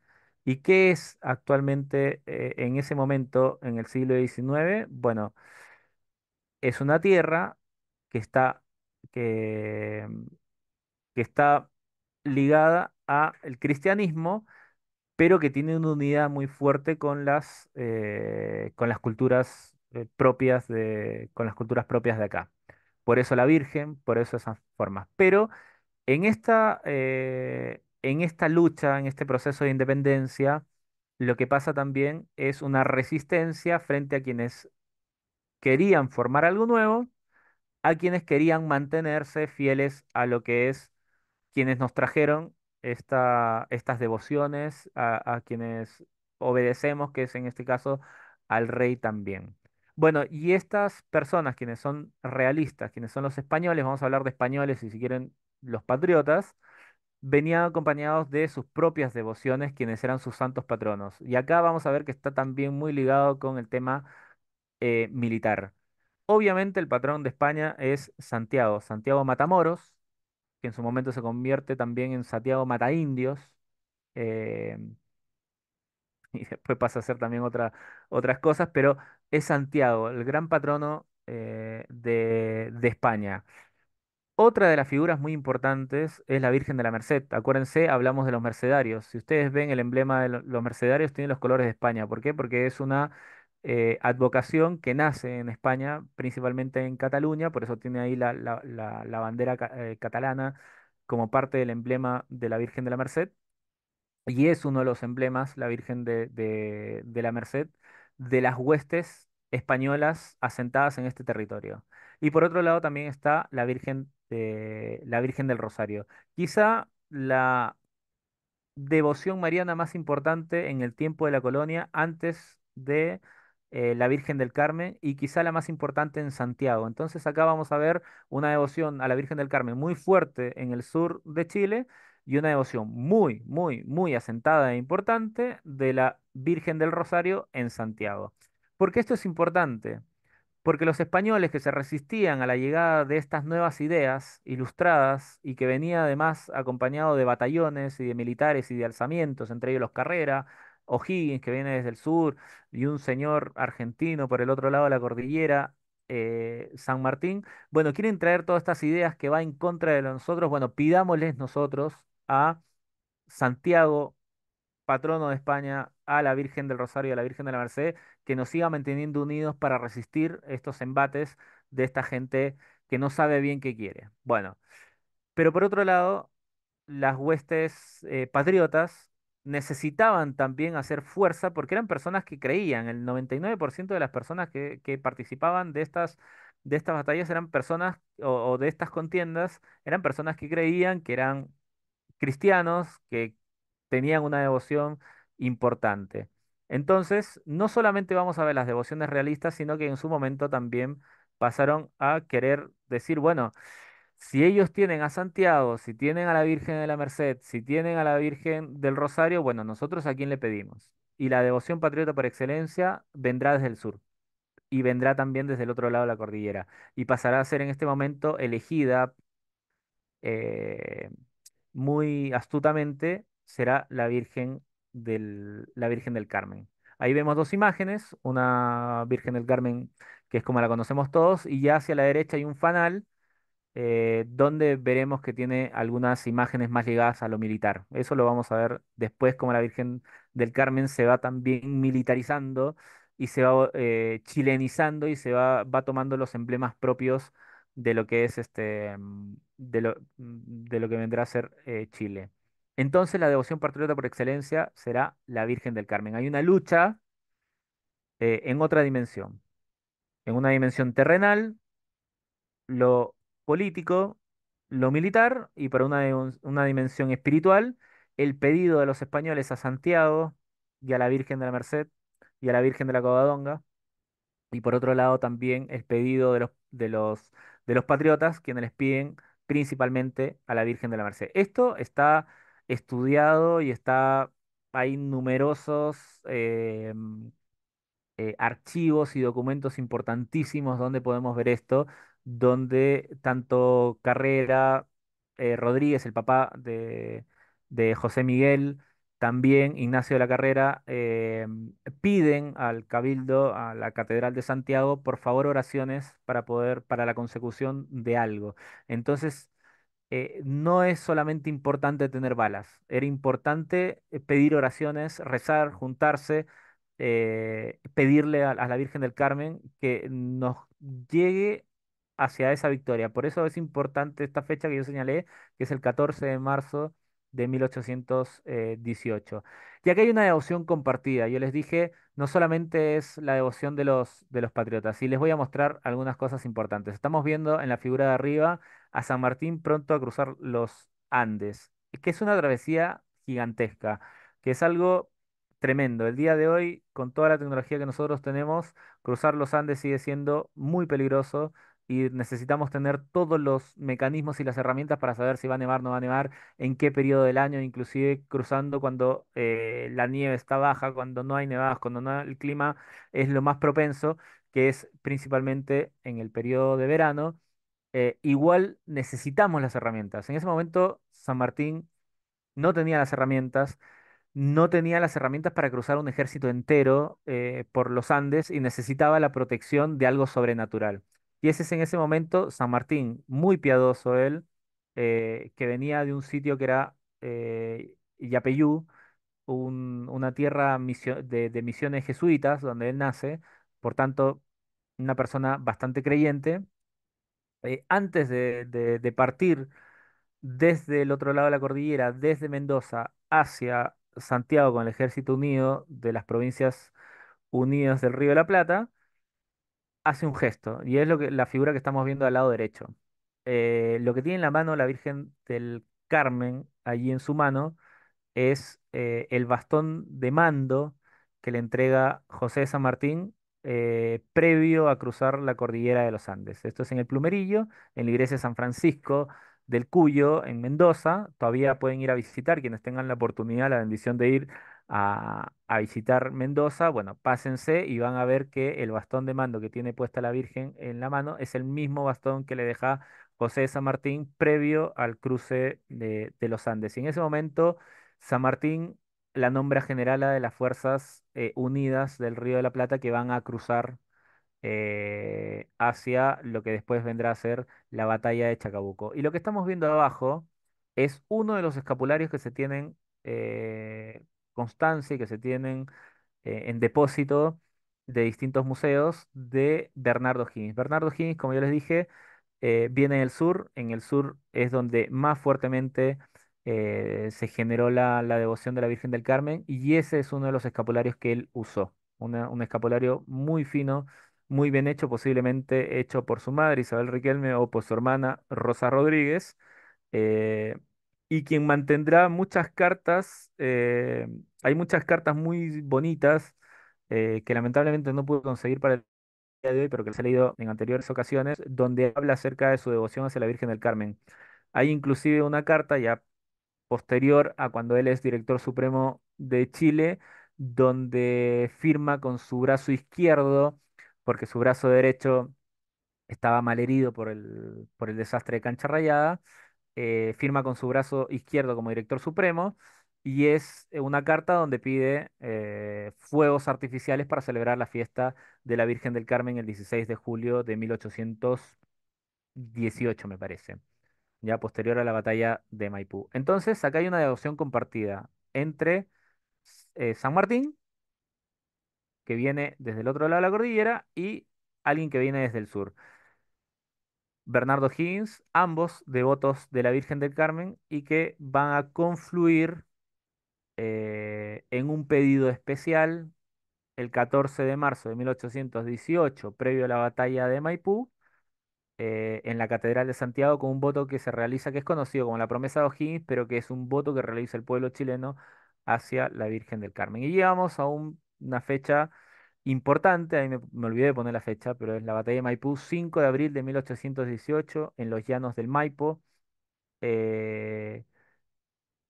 ¿Y qué es actualmente en ese momento, en el siglo XIX? Bueno, es una tierra que está, que, que está ligada al cristianismo, pero que tiene una unidad muy fuerte con las culturas propias con las culturas propias de acá. Por eso la Virgen, por eso esas formas. Pero en esta lucha, en este proceso de independencia, lo que pasa también es una resistencia frente a quienes querían formar algo nuevo, a quienes querían mantenerse fieles a lo que es quienes nos trajeron estas devociones, a quienes obedecemos, que es en este caso al rey también. Bueno, y estas personas, quienes son realistas, quienes son los españoles, vamos a hablar de españoles y si quieren los patriotas, venían acompañados de sus propias devociones, quienes eran sus santos patronos. Y acá vamos a ver que está también muy ligado con el tema militar. Obviamente el patrón de España es Santiago, Santiago Matamoros, que en su momento se convierte también en Santiago Mataindios, eh, y después pasa a ser también otras cosas, pero es Santiago, el gran patrono de España. Otra de las figuras muy importantes es la Virgen de la Merced. Acuérdense, hablamos de los mercedarios. Si ustedes ven el emblema de los mercedarios, tiene los colores de España. ¿Por qué? Porque es una advocación que nace en España, principalmente en Cataluña, por eso tiene ahí la bandera catalana como parte del emblema de la Virgen de la Merced. Y es uno de los emblemas, la Virgen de la Merced, de las huestes españolas asentadas en este territorio. Y por otro lado también está la Virgen del Rosario. Quizá la devoción mariana más importante en el tiempo de la colonia, antes de la Virgen del Carmen y quizá la más importante en Santiago. Entonces acá vamos a ver una devoción a la Virgen del Carmen muy fuerte en el sur de Chile y una devoción muy, muy, muy asentada e importante de la Virgen del Rosario en Santiago. ¿Por qué esto es importante? Porque los españoles que se resistían a la llegada de estas nuevas ideas ilustradas y que venía además acompañado de batallones y de militares y de alzamientos, entre ellos los Carrera, O'Higgins, que viene desde el sur, y un señor argentino por el otro lado de la cordillera, San Martín, bueno, quieren traer todas estas ideas que va en contra de nosotros, bueno, pidámosles nosotros a Santiago, patrono de España, a la Virgen del Rosario y a la Virgen de la Merced, que nos siga manteniendo unidos para resistir estos embates de esta gente que no sabe bien qué quiere. Bueno, pero por otro lado, las huestes patriotas necesitaban también hacer fuerza porque eran personas que creían, el 99% de las personas que participaban de estas batallas eran personas, o de estas contiendas, eran personas que creían que eran cristianos, que tenían una devoción importante. Entonces, no solamente vamos a ver las devociones realistas, sino que en su momento también pasaron a querer decir, bueno, si ellos tienen a Santiago, si tienen a la Virgen de la Merced, si tienen a la Virgen del Rosario, bueno, nosotros a quién le pedimos. Y la devoción patriota por excelencia vendrá desde el sur y vendrá también desde el otro lado de la cordillera y pasará a ser en este momento elegida eh, muy astutamente será la Virgen del Carmen. Ahí vemos dos imágenes, una Virgen del Carmen que es como la conocemos todos, y ya hacia la derecha hay un fanal donde veremos que tiene algunas imágenes más ligadas a lo militar. Eso lo vamos a ver después, como la Virgen del Carmen se va también militarizando y se va chilenizando y va tomando los emblemas propios de lo que es de lo que vendrá a ser Chile. Entonces la devoción patriota por excelencia será la Virgen del Carmen. Hay una lucha en otra dimensión, en una dimensión terrenal, lo político, lo militar y para una dimensión espiritual, el pedido de los españoles a Santiago y a la Virgen de la Merced y a la Virgen de la Covadonga. Y por otro lado también el pedido de los patriotas, quienes les piden principalmente a la Virgen de la Merced. Esto está estudiado y está, hay numerosos archivos y documentos importantísimos donde podemos ver esto, donde tanto Carrera, Rodríguez, el papá de José Miguel, también Ignacio de la Carrera, piden al Cabildo, a la Catedral de Santiago, por favor oraciones para poder, para la consecución de algo. Entonces, no es solamente importante tener balas, era importante pedir oraciones, rezar, juntarse, pedirle a la Virgen del Carmen que nos llegue hacia esa victoria. Por eso es importante esta fecha que yo señalé, que es el 14 de marzo de 1818. Y acá hay una devoción compartida. Yo les dije, no solamente es la devoción de los patriotas, y les voy a mostrar algunas cosas importantes. Estamos viendo en la figura de arriba a San Martín pronto a cruzar los Andes, que es una travesía gigantesca, que es algo tremendo. El día de hoy, con toda la tecnología que nosotros tenemos, cruzar los Andes sigue siendo muy peligroso y necesitamos tener todos los mecanismos y las herramientas para saber si va a nevar, no va a nevar, en qué periodo del año, inclusive cruzando cuando la nieve está baja, cuando no hay nevadas, cuando el clima es lo más propenso, que es principalmente en el periodo de verano. Igual necesitamos las herramientas. En ese momento, San Martín no tenía las herramientas, no tenía las herramientas para cruzar un ejército entero por los Andes y necesitaba la protección de algo sobrenatural. Y ese es en ese momento San Martín, muy piadoso él, que venía de un sitio que era Yapeyú, una tierra de misiones jesuitas, donde él nace, por tanto, una persona bastante creyente. Antes de partir desde el otro lado de la cordillera, desde Mendoza hacia Santiago con el Ejército Unido de las Provincias Unidas del Río de la Plata, hace un gesto, y es la figura que estamos viendo al lado derecho. Lo que tiene en la mano la Virgen del Carmen, allí en su mano, es el bastón de mando que le entrega José de San Martín previo a cruzar la cordillera de los Andes. Esto es en el Plumerillo, en la iglesia de San Francisco del Cuyo, en Mendoza. Todavía pueden ir a visitar quienes tengan la oportunidad, la bendición de ir a visitar Mendoza. Bueno, pásense y van a ver que el bastón de mando que tiene puesta la Virgen en la mano es el mismo bastón que le deja José de San Martín previo al cruce de los Andes. Y en ese momento San Martín la nombra generala de las Fuerzas Unidas del Río de la Plata que van a cruzar hacia lo que después vendrá a ser la batalla de Chacabuco. Y lo que estamos viendo abajo es uno de los escapularios que se tienen constancia y que se tienen en depósito de distintos museos de Bernardo Higgins. Bernardo Higgins, como yo les dije, viene del sur. En el sur es donde más fuertemente se generó la devoción de la Virgen del Carmen y ese es uno de los escapularios que él usó. Un escapulario muy fino, muy bien hecho, posiblemente hecho por su madre Isabel Riquelme o por su hermana Rosa Rodríguez, eh, y quien mantendrá muchas cartas. Hay muchas cartas muy bonitas que lamentablemente no pude conseguir para el día de hoy, pero que les he leído en anteriores ocasiones, donde habla acerca de su devoción hacia la Virgen del Carmen. Hay inclusive una carta ya posterior a cuando él es director supremo de Chile, donde firma con su brazo izquierdo, porque su brazo derecho estaba malherido por el desastre de Cancha Rayada. Firma con su brazo izquierdo como director supremo y es una carta donde pide fuegos artificiales para celebrar la fiesta de la Virgen del Carmen el 16 de julio de 1818, me parece, ya posterior a la batalla de Maipú. Entonces, acá hay una devoción compartida entre San Martín, que viene desde el otro lado de la cordillera, y alguien que viene desde el sur. Bernardo Higgins, ambos devotos de la Virgen del Carmen y que van a confluir en un pedido especial el 14 de marzo de 1818, previo a la batalla de Maipú, en la Catedral de Santiago, con un voto que se realiza, que es conocido como la promesa de O'Higgins, pero que es un voto que realiza el pueblo chileno hacia la Virgen del Carmen. Y llegamos a una fecha importante, ahí me olvidé de poner la fecha, pero es la batalla de Maipú, 5 de abril de 1818, en los llanos del Maipo. eh,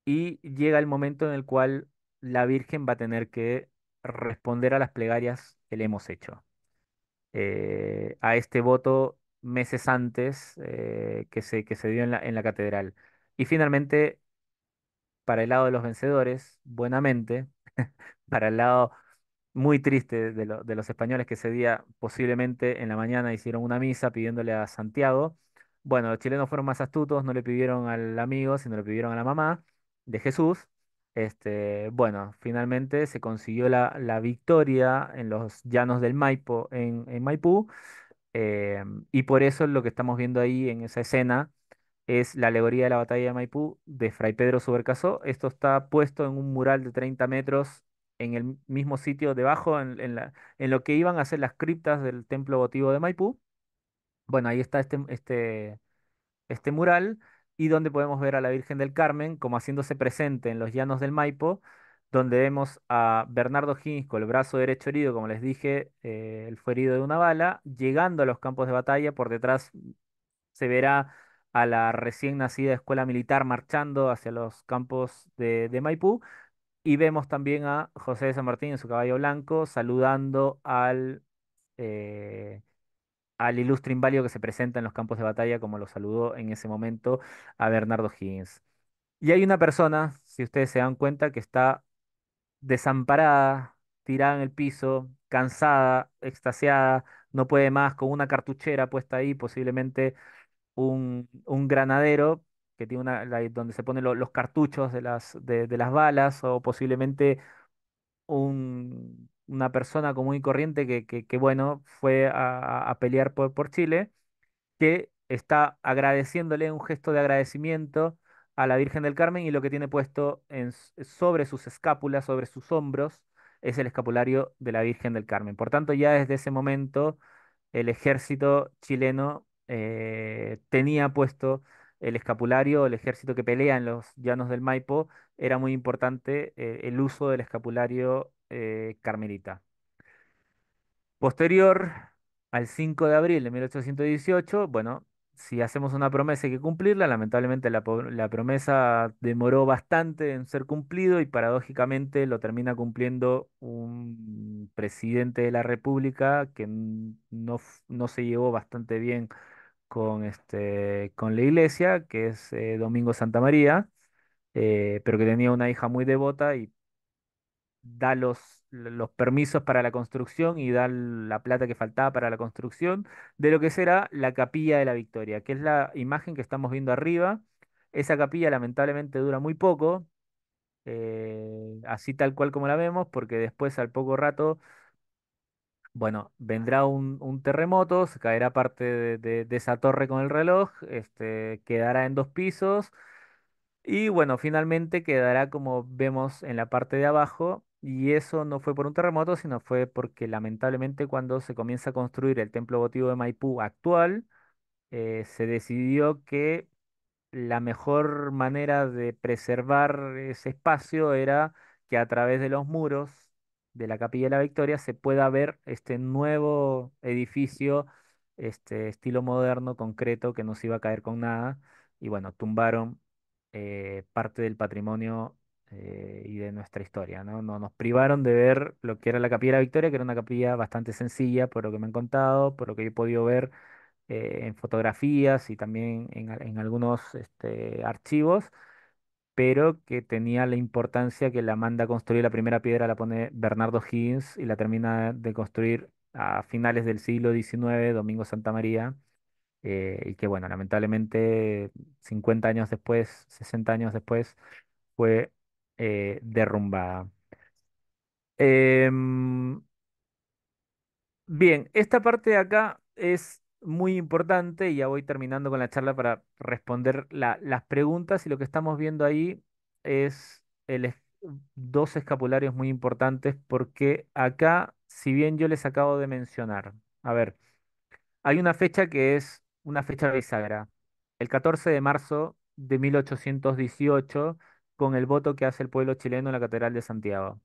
y llega el momento en el cual la Virgen va a tener que responder a las plegarias que le hemos hecho. A este voto meses antes que se dio en la catedral. Y finalmente, para el lado de los vencedores, buenamente, para el lado muy triste de los españoles que ese día posiblemente en la mañana hicieron una misa pidiéndole a Santiago. Bueno, los chilenos fueron más astutos, no le pidieron al amigo, sino le pidieron a la mamá de Jesús. Bueno, finalmente se consiguió la victoria en los llanos del Maipo, en Maipú, eh, y por eso lo que estamos viendo ahí en esa escena es la alegoría de la batalla de Maipú de Fray Pedro Subercaseaux. Esto está puesto en un mural de 30 metros en el mismo sitio debajo, en lo que iban a ser las criptas del templo votivo de Maipú. Bueno, ahí está este mural y donde podemos ver a la Virgen del Carmen como haciéndose presente en los llanos del Maipo, donde vemos a Bernardo Higgins con el brazo derecho herido, como les dije, él fue herido de una bala, llegando a los campos de batalla. Por detrás se verá a la recién nacida escuela militar marchando hacia los campos de Maipú. Y vemos también a José de San Martín en su caballo blanco saludando eh, al ilustre inválido que se presenta en los campos de batalla, como lo saludó en ese momento a Bernardo Higgins. Y hay una persona, si ustedes se dan cuenta, que está desamparada, tirada en el piso, cansada, extasiada, no puede más, con una cartuchera puesta ahí, posiblemente un granadero que tiene donde se ponen los cartuchos de las balas, o posiblemente una persona común y corriente que, bueno, fue a pelear por Chile, que está agradeciéndole un gesto de agradecimiento a la Virgen del Carmen, y lo que tiene puesto sobre sus escápulas, sobre sus hombros, es el escapulario de la Virgen del Carmen. Por tanto, ya desde ese momento el ejército chileno tenía puesto el escapulario. El ejército que pelea en los llanos del Maipo, era muy importante el uso del escapulario carmelita. Posterior al 5 de abril de 1818, bueno, si hacemos una promesa hay que cumplirla. Lamentablemente la promesa demoró bastante en ser cumplido, y paradójicamente lo termina cumpliendo un presidente de la República que no se llevó bastante bien con la iglesia, que es Domingo Santa María, pero que tenía una hija muy devota y da los permisos para la construcción y da la plata que faltaba para la construcción de lo que será la Capilla de la Victoria, que es la imagen que estamos viendo arriba. Esa capilla lamentablemente dura muy poco, así tal cual como la vemos, porque después al poco rato, bueno, vendrá un terremoto, se caerá parte de esa torre con el reloj, quedará en dos pisos. Y bueno, finalmente quedará como vemos en la parte de abajo, y eso no fue por un terremoto, sino fue porque lamentablemente cuando se comienza a construir el templo votivo de Maipú actual, se decidió que la mejor manera de preservar ese espacio era que a través de los muros de la Capilla de la Victoria se pueda ver este nuevo edificio, este estilo moderno, concreto, que no se iba a caer con nada. Y bueno, tumbaron parte del patrimonio y de nuestra historia, ¿no? Nos privaron de ver lo que era la Capilla de la Victoria, que era una capilla bastante sencilla, por lo que me han contado, por lo que yo he podido ver en fotografías y también en algunos archivos, pero que tenía la importancia que la manda a construir. La primera piedra la pone Bernardo Higgins y la termina de construir a finales del siglo XIX, Domingo Santa María, y que bueno, lamentablemente 50 años después, 60 años después, fue derrumbada. Em, Bien, esta parte de acá es muy importante, y ya voy terminando con la charla para responder las preguntas. Y lo que estamos viendo ahí es dos escapularios muy importantes, porque acá, si bien yo les acabo de mencionar, a ver, hay una fecha que es una fecha bisagra, el 14 de marzo de 1818, con el voto que hace el pueblo chileno en la Catedral de Santiago.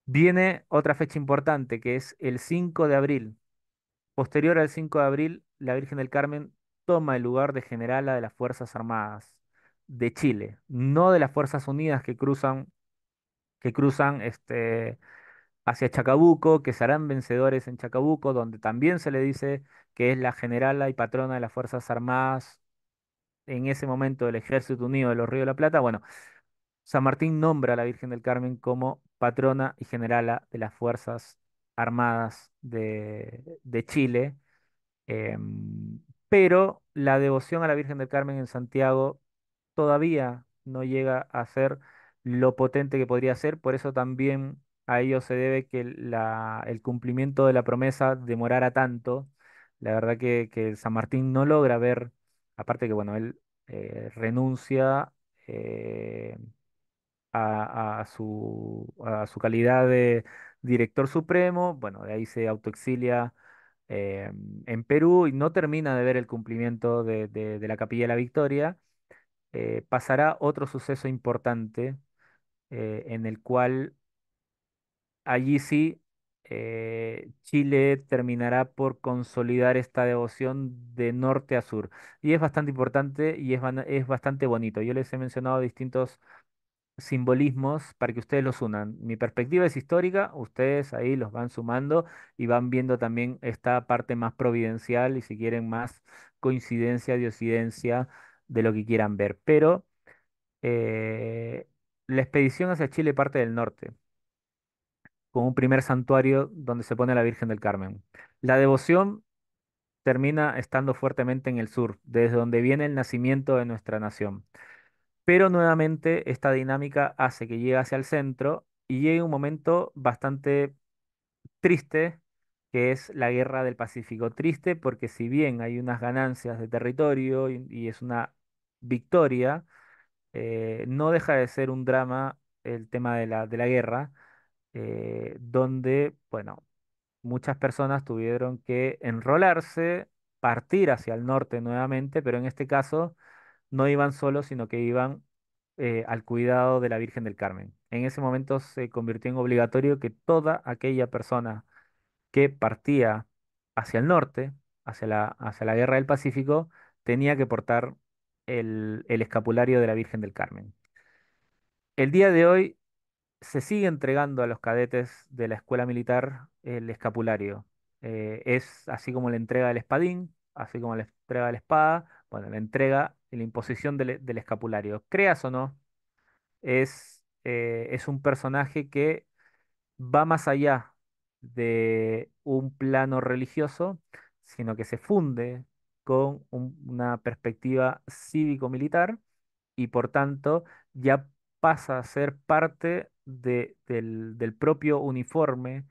Viene otra fecha importante, que es el 5 de abril. Posterior al 5 de abril, la Virgen del Carmen toma el lugar de generala de las Fuerzas Armadas. de Chile, no de las Fuerzas Unidas que cruzan hacia Chacabuco, que serán vencedores en Chacabuco, donde también se le dice que es la generala y patrona de las Fuerzas Armadas en ese momento del Ejército Unido de los Ríos de la Plata. Bueno, San Martín nombra a la Virgen del Carmen como patrona y generala de las Fuerzas Armadas de Chile. Pero la devoción a la Virgen del Carmen en Santiago todavía no llega a ser lo potente que podría ser, por eso también a ello se debe que el cumplimiento de la promesa demorara tanto. La verdad que San Martín no logra ver, aparte que bueno, él renuncia eh, a su calidad de director supremo, bueno, de ahí se autoexilia eh, en Perú y no termina de ver el cumplimiento de la Capilla de la Victoria. Pasará otro suceso importante en el cual allí sí Chile terminará por consolidar esta devoción de norte a sur. Y es bastante importante y es bastante bonito. Yo les he mencionado distintos simbolismos para que ustedes los unan. Mi perspectiva es histórica, ustedes ahí los van sumando y van viendo también esta parte más providencial y si quieren más coincidencia, diosidencia de lo que quieran ver. Pero la expedición hacia Chile parte del norte, con un primer santuario donde se pone a la Virgen del Carmen. La devoción termina estando fuertemente en el sur, desde donde viene el nacimiento de nuestra nación. Pero nuevamente esta dinámica hace que llegue hacia el centro y llegue un momento bastante triste, que es la Guerra del Pacífico. Triste porque si bien hay unas ganancias de territorio y es una victoria, no deja de ser un drama el tema de la guerra, donde, bueno, muchas personas tuvieron que enrolarse, partir hacia el norte nuevamente, pero en este caso no iban solos, sino que iban al cuidado de la Virgen del Carmen. En ese momento se convirtió en obligatorio que toda aquella persona que partía hacia el norte, hacia la Guerra del Pacífico, tenía que portar el escapulario de la Virgen del Carmen. El día de hoy se sigue entregando a los cadetes de la escuela militar el escapulario. Es así como la entrega del espadín, así como la entrega de la espada, bueno, la entrega y la imposición del escapulario. Creas o no, es un personaje que va más allá de un plano religioso, sino que se funde con una perspectiva cívico-militar y por tanto ya pasa a ser parte del propio uniforme,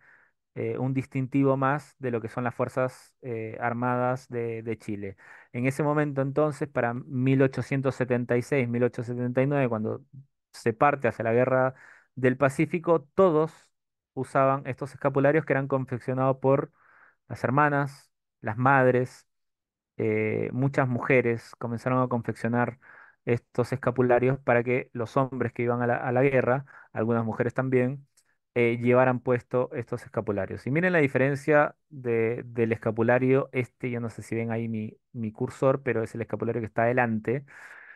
un distintivo más de lo que son las Fuerzas Armadas de Chile. En ese momento entonces, para 1876, 1879, cuando se parte hacia la Guerra del Pacífico, todos usaban estos escapularios que eran confeccionados por las hermanas, las madres, muchas mujeres comenzaron a confeccionar estos escapularios para que los hombres que iban a la guerra, algunas mujeres también, llevaran puesto estos escapularios. Y miren la diferencia del escapulario, yo no sé si ven ahí mi cursor, pero es el escapulario que está adelante.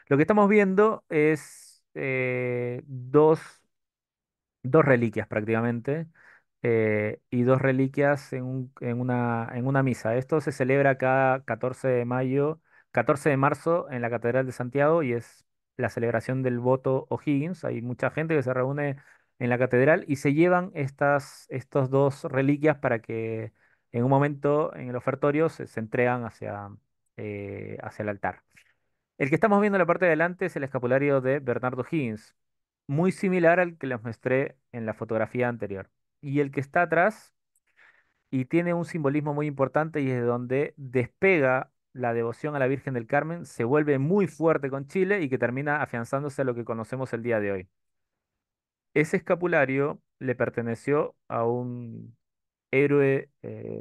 Lo que estamos viendo es dos reliquias prácticamente, y dos reliquias en una misa. Esto se celebra cada 14 de mayo, 14 de marzo en la Catedral de Santiago y es la celebración del voto O'Higgins. Hay mucha gente que se reúne en la catedral y se llevan estos dos reliquias para que en un momento en el ofertorio se entregan hacia el altar. El que estamos viendo en la parte de adelante es el escapulario de Bernardo Higgins, muy similar al que les mostré en la fotografía anterior. Y el que está atrás y tiene un simbolismo muy importante y es de donde despega la devoción a la Virgen del Carmen, se vuelve muy fuerte con Chile y que termina afianzándose a lo que conocemos el día de hoy. Ese escapulario le perteneció a un héroe,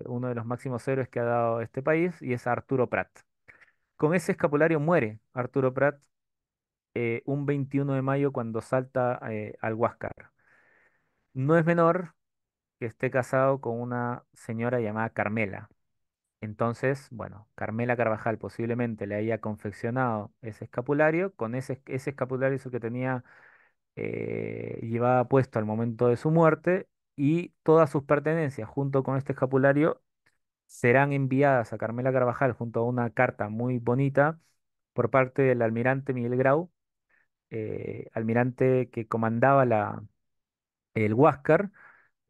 uno de los máximos héroes que ha dado este país, y es Arturo Prat. Con ese escapulario muere Arturo Prat un 21 de mayo cuando salta al Huáscar. No es menor que esté casado con una señora llamada Carmela. Entonces, bueno, Carmela Carvajal posiblemente le haya confeccionado ese escapulario, con ese escapulario es el que tenía llevaba puesto al momento de su muerte, y todas sus pertenencias junto con este escapulario serán enviadas a Carmela Carvajal junto a una carta muy bonita por parte del almirante Miguel Grau, almirante que comandaba el Huáscar,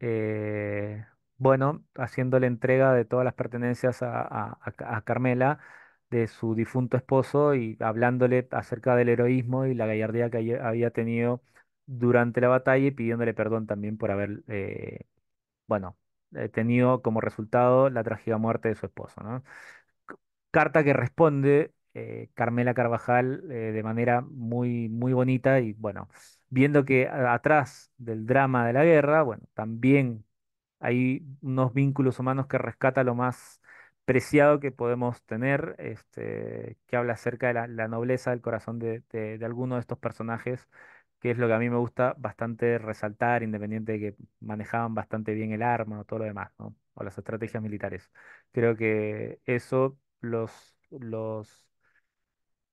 eh, bueno, haciéndole entrega de todas las pertenencias a Carmela, de su difunto esposo, y hablándole acerca del heroísmo y la gallardía que había tenido durante la batalla, y pidiéndole perdón también por haber, bueno, tenido como resultado la trágica muerte de su esposo, ¿no? Carta que responde Carmela Carvajal de manera muy, muy bonita, y bueno, viendo que atrás del drama de la guerra, bueno, también hay unos vínculos humanos que rescata lo más preciado que podemos tener, que habla acerca de la nobleza del corazón de alguno de estos personajes, que es lo que a mí me gusta bastante resaltar, independiente de que manejaban bastante bien el arma o todo lo demás, ¿no? O las estrategias militares. Creo que eso los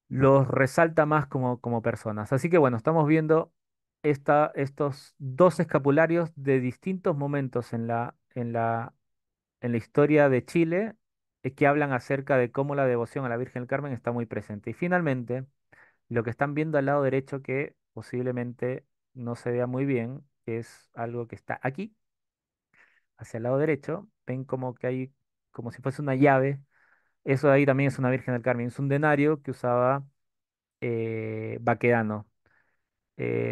resalta más como personas. Así que bueno, estamos viendo estos dos escapularios de distintos momentos en la historia de Chile, que hablan acerca de cómo la devoción a la Virgen del Carmen está muy presente. Y finalmente, lo que están viendo al lado derecho, que posiblemente no se vea muy bien, que es algo que está aquí, hacia el lado derecho, ven como que hay, como si fuese una llave. Eso de ahí también es una Virgen del Carmen, es un denario que usaba Baquedano.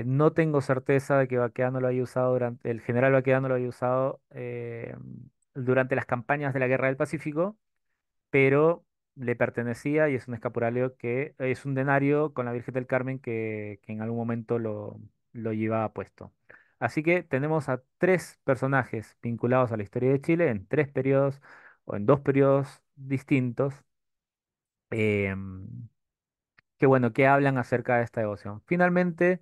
No tengo certeza de que Baquedano lo haya usado el general Baquedano lo haya usado durante las campañas de la Guerra del Pacífico, pero le pertenecía, y es un escapulario que es un denario con la Virgen del Carmen que en algún momento lo llevaba puesto. Así que tenemos a tres personajes vinculados a la historia de Chile en tres periodos o en dos periodos distintos. em, que bueno, que hablan acerca de esta devoción. Finalmente,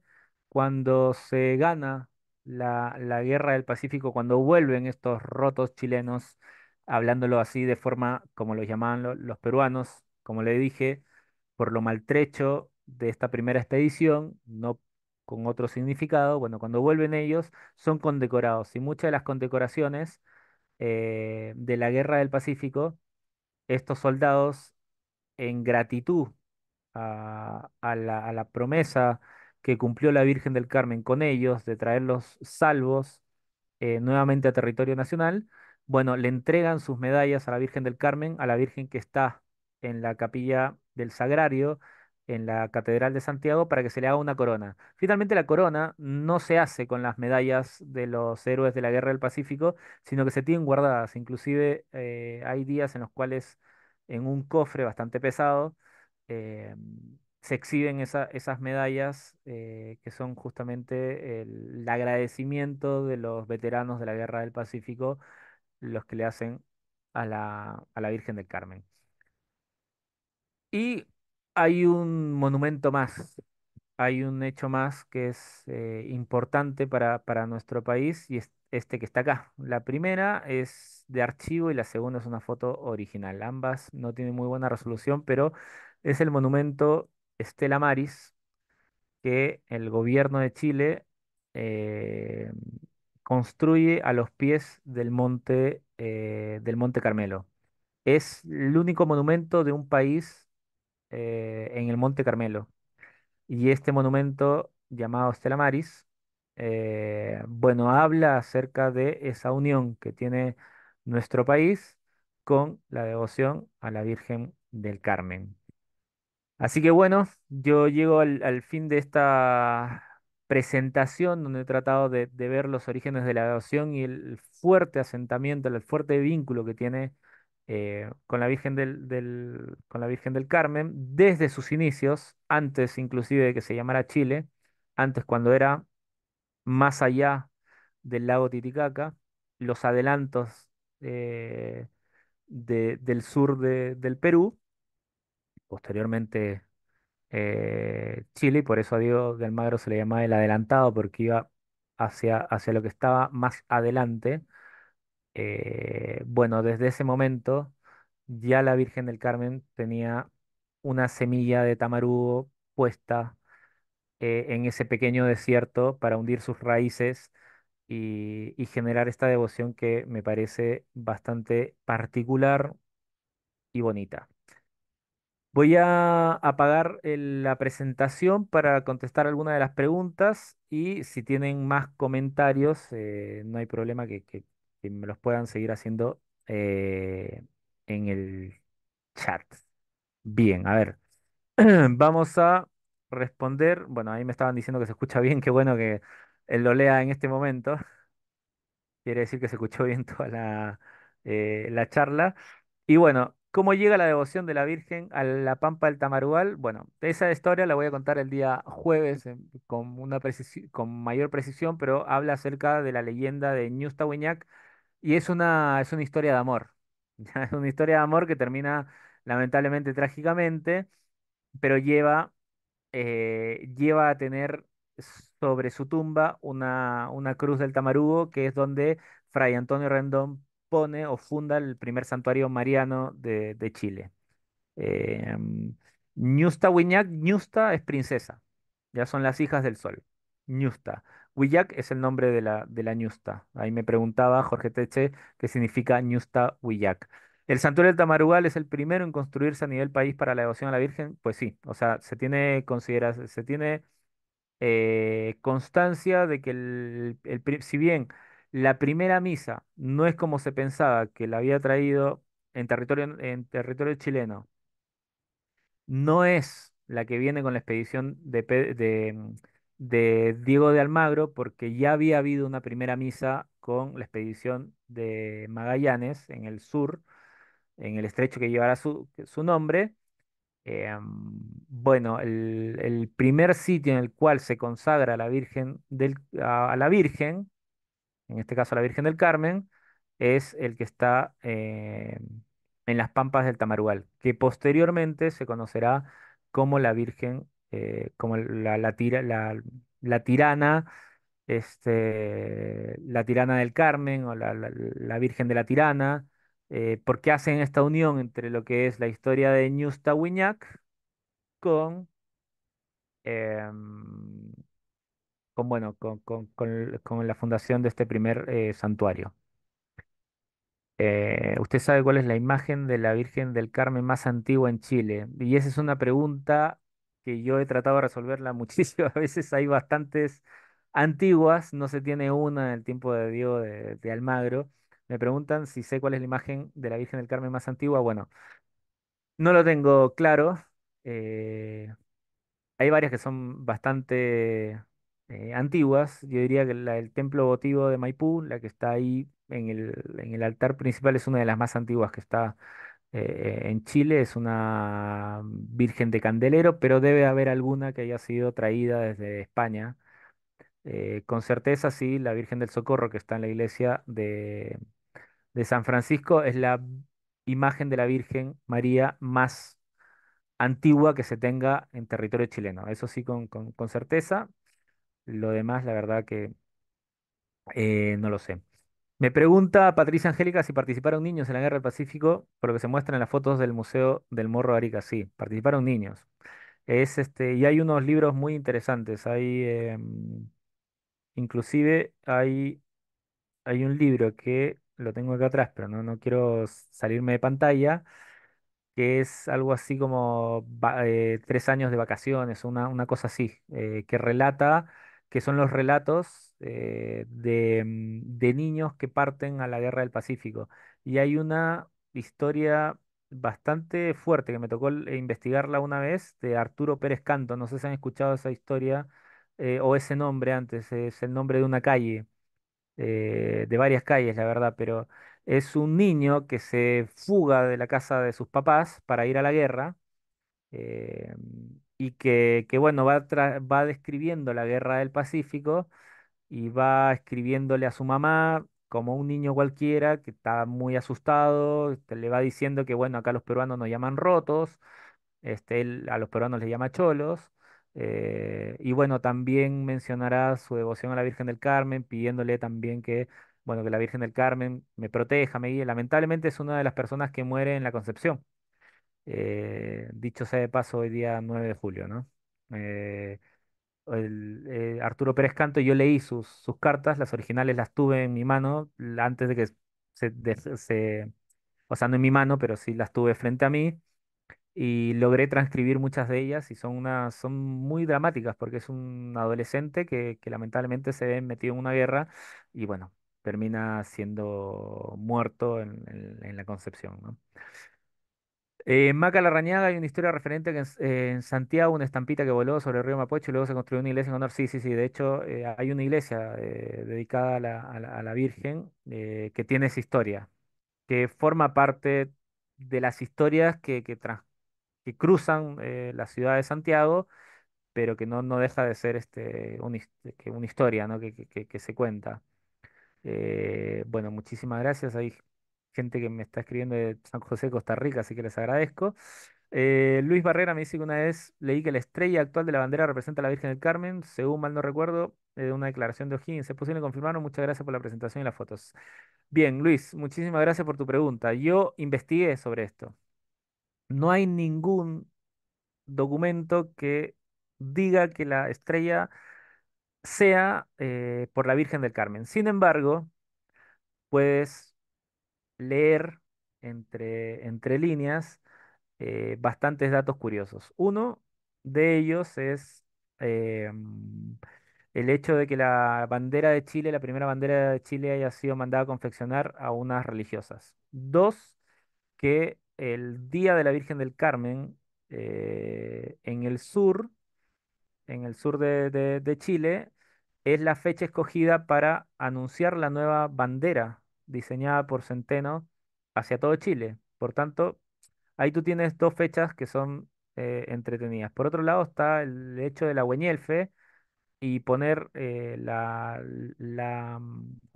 cuando se gana la Guerra del Pacífico, cuando vuelven estos rotos chilenos, hablándolo así de forma como lo llamaban los peruanos, como le dije, por lo maltrecho de esta primera expedición, no con otro significado, bueno, cuando vuelven ellos son condecorados, y muchas de las condecoraciones de la Guerra del Pacífico, estos soldados, en gratitud a la promesa que cumplió la Virgen del Carmen con ellos de traerlos salvos nuevamente a territorio nacional, bueno, le entregan sus medallas a la Virgen del Carmen, a la Virgen que está en la capilla del Sagrario, en la Catedral de Santiago, para que se le haga una corona. Finalmente la corona no se hace con las medallas de los héroes de la Guerra del Pacífico, sino que se tienen guardadas. Inclusive hay días en los cuales en un cofre bastante pesado eh, se exhiben esas medallas que son justamente el agradecimiento de los veteranos de la Guerra del Pacífico, los que le hacen a la Virgen del Carmen. Y hay un monumento más, hay un hecho más que es importante para nuestro país, y es este que está acá. La primera es de archivo y la segunda es una foto original. Ambas no tienen muy buena resolución, pero es el monumento Stella Maris que el gobierno de Chile eh, construye a los pies del Monte Carmelo. Es el único monumento de un país en el Monte Carmelo. Y este monumento llamado Stella Maris, bueno, habla acerca de esa unión que tiene nuestro país con la devoción a la Virgen del Carmen. Así que bueno, yo llego al fin de esta presentación donde he tratado de ver los orígenes de la devoción y el fuerte asentamiento, el fuerte vínculo que tiene con la Virgen con la Virgen del Carmen desde sus inicios, antes inclusive de que se llamara Chile, antes cuando era más allá del lago Titicaca, los adelantos del sur del Perú, posteriormente Chile, y por eso a Diego de Almagro se le llamaba el adelantado, porque iba hacia lo que estaba más adelante. Bueno, desde ese momento ya la Virgen del Carmen tenía una semilla de tamarugo puesta en ese pequeño desierto para hundir sus raíces y generar esta devoción que me parece bastante particular y bonita. Voy a apagar la presentación para contestar algunas de las preguntas y si tienen más comentarios, no hay problema que me los puedan seguir haciendo en el chat. Bien, a ver, vamos a responder. Bueno, ahí me estaban diciendo que se escucha bien, qué bueno que él lo lea en este momento. Quiere decir que se escuchó bien toda la charla. Y bueno, ¿cómo llega la devoción de la Virgen a la Pampa del Tamarugal? Bueno, esa historia la voy a contar el día jueves con mayor precisión, pero habla acerca de la leyenda de Ñusta Huiñac y es una historia de amor. Es una historia de amor que termina lamentablemente trágicamente, pero lleva a tener sobre su tumba una cruz del Tamarugo, que es donde Fray Antonio Rendón pone o funda el primer santuario mariano de Chile. Eh, Ñusta Huiñac, Ñusta es princesa, ya son las hijas del sol. Ñusta. Huillac es el nombre de la Ñusta. Ahí me preguntaba Jorge Teche qué significa Ñusta Huillac. ¿El santuario del Tamarugal es el primero en construirse a nivel país para la devoción a la Virgen? Pues sí, o sea, se tiene constancia de que si bien la primera misa no es como se pensaba que la había traído en territorio chileno, no es la que viene con la expedición de Diego de Almagro, porque ya había habido una primera misa con la expedición de Magallanes en el sur, en el estrecho que llevará su nombre. Bueno, el primer sitio en el cual se consagra a la a la Virgen, en este caso a la Virgen del Carmen, es el que está en las Pampas del Tamarugal, que posteriormente se conocerá como la Virgen, como la tirana, la tirana del Carmen o la Virgen de la Tirana, porque hacen esta unión entre lo que es la historia de Ñusta Huiñac con, em, bueno, con la fundación de este primer santuario. ¿Usted sabe cuál es la imagen de la Virgen del Carmen más antigua en Chile? Y esa es una pregunta que yo he tratado de resolverla muchísimas veces. Hay bastantes antiguas, no se tiene una en el tiempo de Diego de Almagro. Me preguntan si sé cuál es la imagen de la Virgen del Carmen más antigua. Bueno, no lo tengo claro. eh, Hay varias que son bastante antiguas. Yo diría que la del templo votivo de Maipú, la que está ahí en el altar principal, es una de las más antiguas que está en Chile. Es una Virgen de Candelero, pero debe haber alguna que haya sido traída desde España. Con certeza, sí, la Virgen del Socorro, que está en la iglesia de San Francisco, es la imagen de la Virgen María más antigua que se tenga en territorio chileno. Eso sí, con certeza. Lo demás, la verdad que no lo sé. Me pregunta Patricia Angélica si participaron niños en la Guerra del Pacífico, por lo que se muestra en las fotos del Museo del Morro de Arica. Sí, participaron niños. Y hay unos libros muy interesantes. Inclusive hay un libro que lo tengo acá atrás, pero no quiero salirme de pantalla, que es algo así como 3 años de vacaciones, una cosa así, que relata, que son los relatos de niños que parten a la Guerra del Pacífico. Y hay una historia bastante fuerte que me tocó investigarla una vez de Arturo Pérez Canto. No sé si han escuchado esa historia o ese nombre antes, es el nombre de una calle de varias calles, la verdad, pero es un niño que se fuga de la casa de sus papás para ir a la guerra eh, y bueno, va describiendo la guerra del Pacífico y va escribiéndole a su mamá como un niño cualquiera que está muy asustado, le va diciendo que bueno, acá los peruanos nos llaman rotos, él a los peruanos les llama cholos. Y bueno, también mencionará su devoción a la Virgen del Carmen, pidiéndole también que bueno, que la Virgen del Carmen me proteja, me guíe. Lamentablemente es una de las personas que muere en la Concepción. Dicho sea de paso, hoy día 9 de julio, ¿no? Eh, Arturo Pérez Canto, yo leí sus cartas, las originales las tuve en mi mano antes de que o sea, no en mi mano, pero sí las tuve frente a mí y logré transcribir muchas de ellas y son muy dramáticas porque es un adolescente que lamentablemente se ve metido en una guerra y bueno, termina siendo muerto en la Concepción, ¿no? En Maca Larrañaga hay una historia referente que en Santiago, una estampita que voló sobre el río Mapocho y luego se construyó una iglesia en honor. Sí, sí, sí. De hecho, hay una iglesia dedicada a la Virgen que tiene esa historia, que forma parte de las historias que cruzan la ciudad de Santiago, pero que no deja de ser una historia, ¿no? Que se cuenta. Bueno, muchísimas gracias. Hay gente que me está escribiendo de San José, Costa Rica, así que les agradezco. Luis Barrera me dice que una vez leí que la estrella actual de la bandera representa a la Virgen del Carmen, según mal no recuerdo, de una declaración de O'Higgins. ¿Es posible confirmarlo? Muchas gracias por la presentación y las fotos. Bien, Luis, muchísimas gracias por tu pregunta. Yo investigué sobre esto. No hay ningún documento que diga que la estrella sea por la Virgen del Carmen. Sin embargo, puedes leer entre líneas bastantes datos curiosos. Uno de ellos es el hecho de que la bandera de Chile, la primera bandera de Chile, haya sido mandada a confeccionar a unas religiosas. Dos, que el Día de la Virgen del Carmen en el sur de Chile, es la fecha escogida para anunciar la nueva bandera diseñada por Centeno hacia todo Chile. Por tanto, ahí tú tienes dos fechas que son entretenidas. Por otro lado está el hecho de la Güeñelfe y poner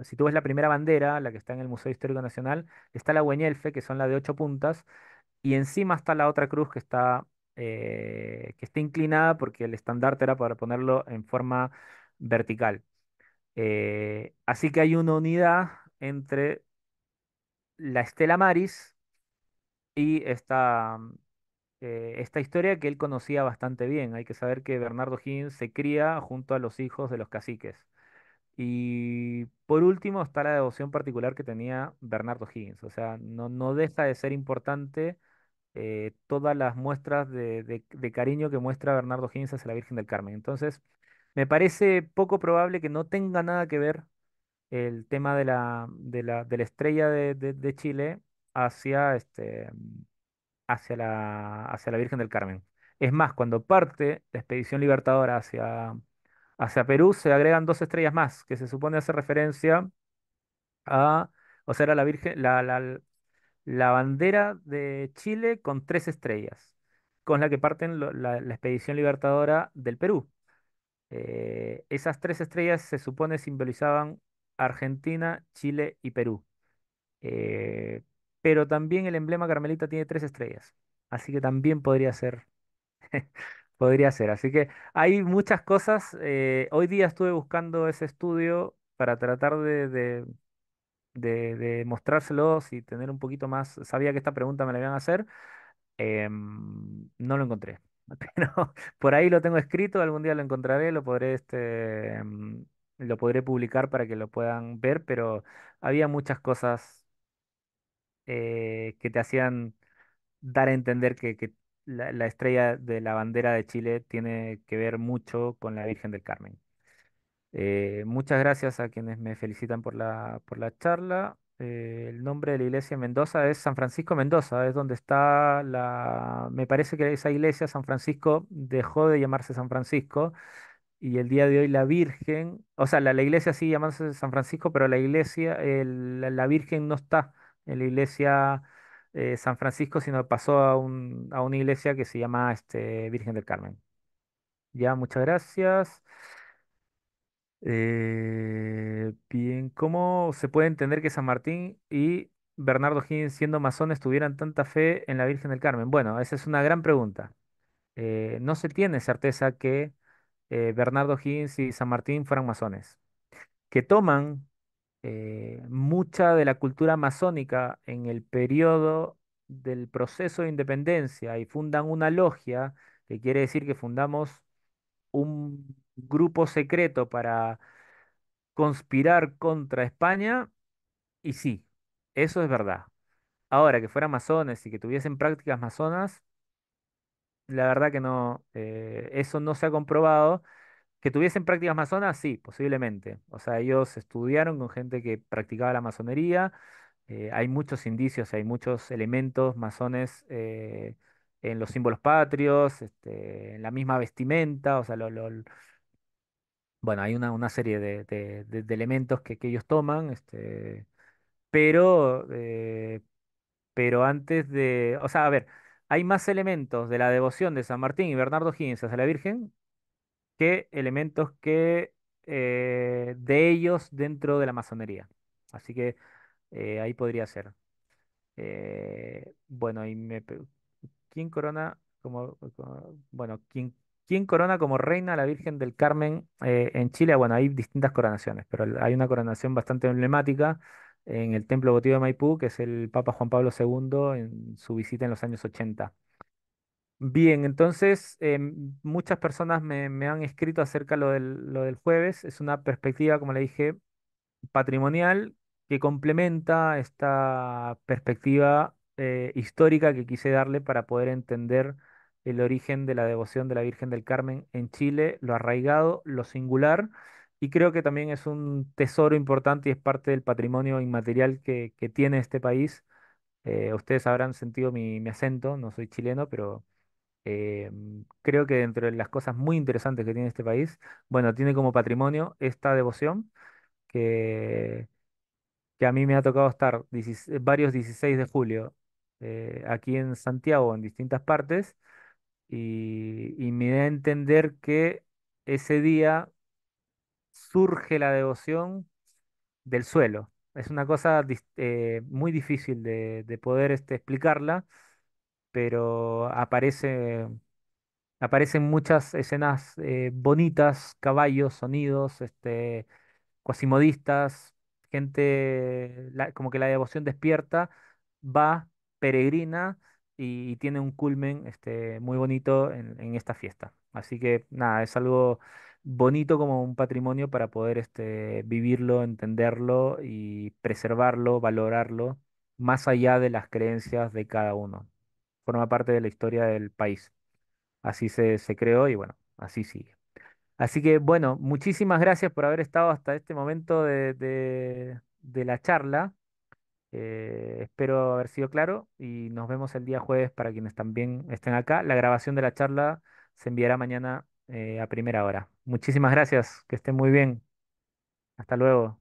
si tú ves la primera bandera, la que está en el Museo Histórico Nacional, está la Güeñelfe, que son la de 8 puntas, y encima está la otra cruz que está inclinada porque el estandarte era para ponerlo en forma vertical. Así que hay una unidad entre la Estela Maris y esta historia que él conocía bastante bien. Hay que saber que Bernardo Higgins se cría junto a los hijos de los caciques. Y por último está la devoción particular que tenía Bernardo Higgins. O sea, no deja de ser importante todas las muestras de cariño que muestra Bernardo Higgins hacia la Virgen del Carmen. Entonces, me parece poco probable que no tenga nada que ver el tema de la estrella de Chile hacia, hacia la Virgen del Carmen. Es más, cuando parte la expedición libertadora hacia Perú, se agregan dos estrellas más, que se supone hace referencia a, o sea, era la Virgen, la bandera de Chile con tres estrellas, con la que parten la expedición libertadora del Perú. Esas tres estrellas se supone simbolizaban Argentina, Chile y Perú. Eh, pero también el emblema carmelita tiene tres estrellas, así que también podría ser, podría ser. Así que hay muchas cosas. Hoy día estuve buscando ese estudio para tratar de mostrárselos y tener un poquito más. Sabía que esta pregunta me la iban a hacer. No lo encontré. Pero por ahí lo tengo escrito, algún día lo encontraré, lo podré publicar para que lo puedan ver, pero había muchas cosas que te hacían dar a entender que la estrella de la bandera de Chile tiene que ver mucho con la Virgen del Carmen. Muchas gracias a quienes me felicitan por la charla. El nombre de la iglesia en Mendoza es San Francisco Mendoza, es donde está me parece que esa iglesia, San Francisco, dejó de llamarse San Francisco y el día de hoy la Virgen, o sea, la iglesia sigue llamándose San Francisco, pero la iglesia, la Virgen no está en la iglesia San Francisco, sino pasó a una iglesia que se llama Virgen del Carmen. Ya, muchas gracias. Bien, ¿cómo se puede entender que San Martín y Bernardo Higgins, siendo masones, tuvieran tanta fe en la Virgen del Carmen? Bueno, esa es una gran pregunta. No se tiene certeza que Bernardo Higgins y San Martín fueran masones. Que toman mucha de la cultura masónica en el periodo del proceso de independencia y fundan una logia, que quiere decir que fundamos un grupo secreto para conspirar contra España, y sí, eso es verdad. Ahora, que fueran masones y que tuviesen prácticas masonas, la verdad que no, eso no se ha comprobado. Que tuviesen prácticas masonas, sí, posiblemente. O sea, ellos estudiaron con gente que practicaba la masonería. Hay muchos indicios, hay muchos elementos masones en los símbolos patrios, en la misma vestimenta. O sea, bueno, hay una serie de elementos que ellos toman, pero, eh, pero antes de, o sea, a ver, hay más elementos de la devoción de San Martín y Bernardo Higgins hacia la Virgen que elementos que de ellos dentro de la masonería. Así que ahí podría ser. Bueno, ¿quién corona bueno, quién corona como reina a la Virgen del Carmen en Chile? Bueno, hay distintas coronaciones, pero hay una coronación bastante emblemática en el Templo Votivo de Maipú, que es el Papa Juan Pablo II en su visita en los años 80. Bien, entonces muchas personas me han escrito acerca lo del jueves. Es una perspectiva, como le dije, patrimonial que complementa esta perspectiva histórica que quise darle para poder entender el origen de la devoción de la Virgen del Carmen en Chile, lo arraigado, lo singular, y creo que también es un tesoro importante y es parte del patrimonio inmaterial que tiene este país. Ustedes habrán sentido mi acento, no soy chileno, pero creo que dentro de las cosas muy interesantes que tiene este país, bueno, tiene como patrimonio esta devoción que, que a mí me ha tocado estar varios 16 de julio aquí en Santiago, en distintas partes, y me da a entender que ese día surge la devoción del suelo. Es una cosa muy difícil de poder explicarla, pero aparecen muchas escenas bonitas, caballos, sonidos, cuasimodistas, gente, como que la devoción despierta, va, peregrina y tiene un culmen muy bonito en esta fiesta. Así que nada, es algo bonito como un patrimonio para poder vivirlo, entenderlo y preservarlo, valorarlo, más allá de las creencias de cada uno. Forma parte de la historia del país. Así se creó y bueno, así sigue. Así que bueno, muchísimas gracias por haber estado hasta este momento de la charla. Espero haber sido claro y nos vemos el día jueves para quienes también estén acá. La grabación de la charla se enviará mañana a primera hora. Muchísimas gracias, que estén muy bien. Hasta luego.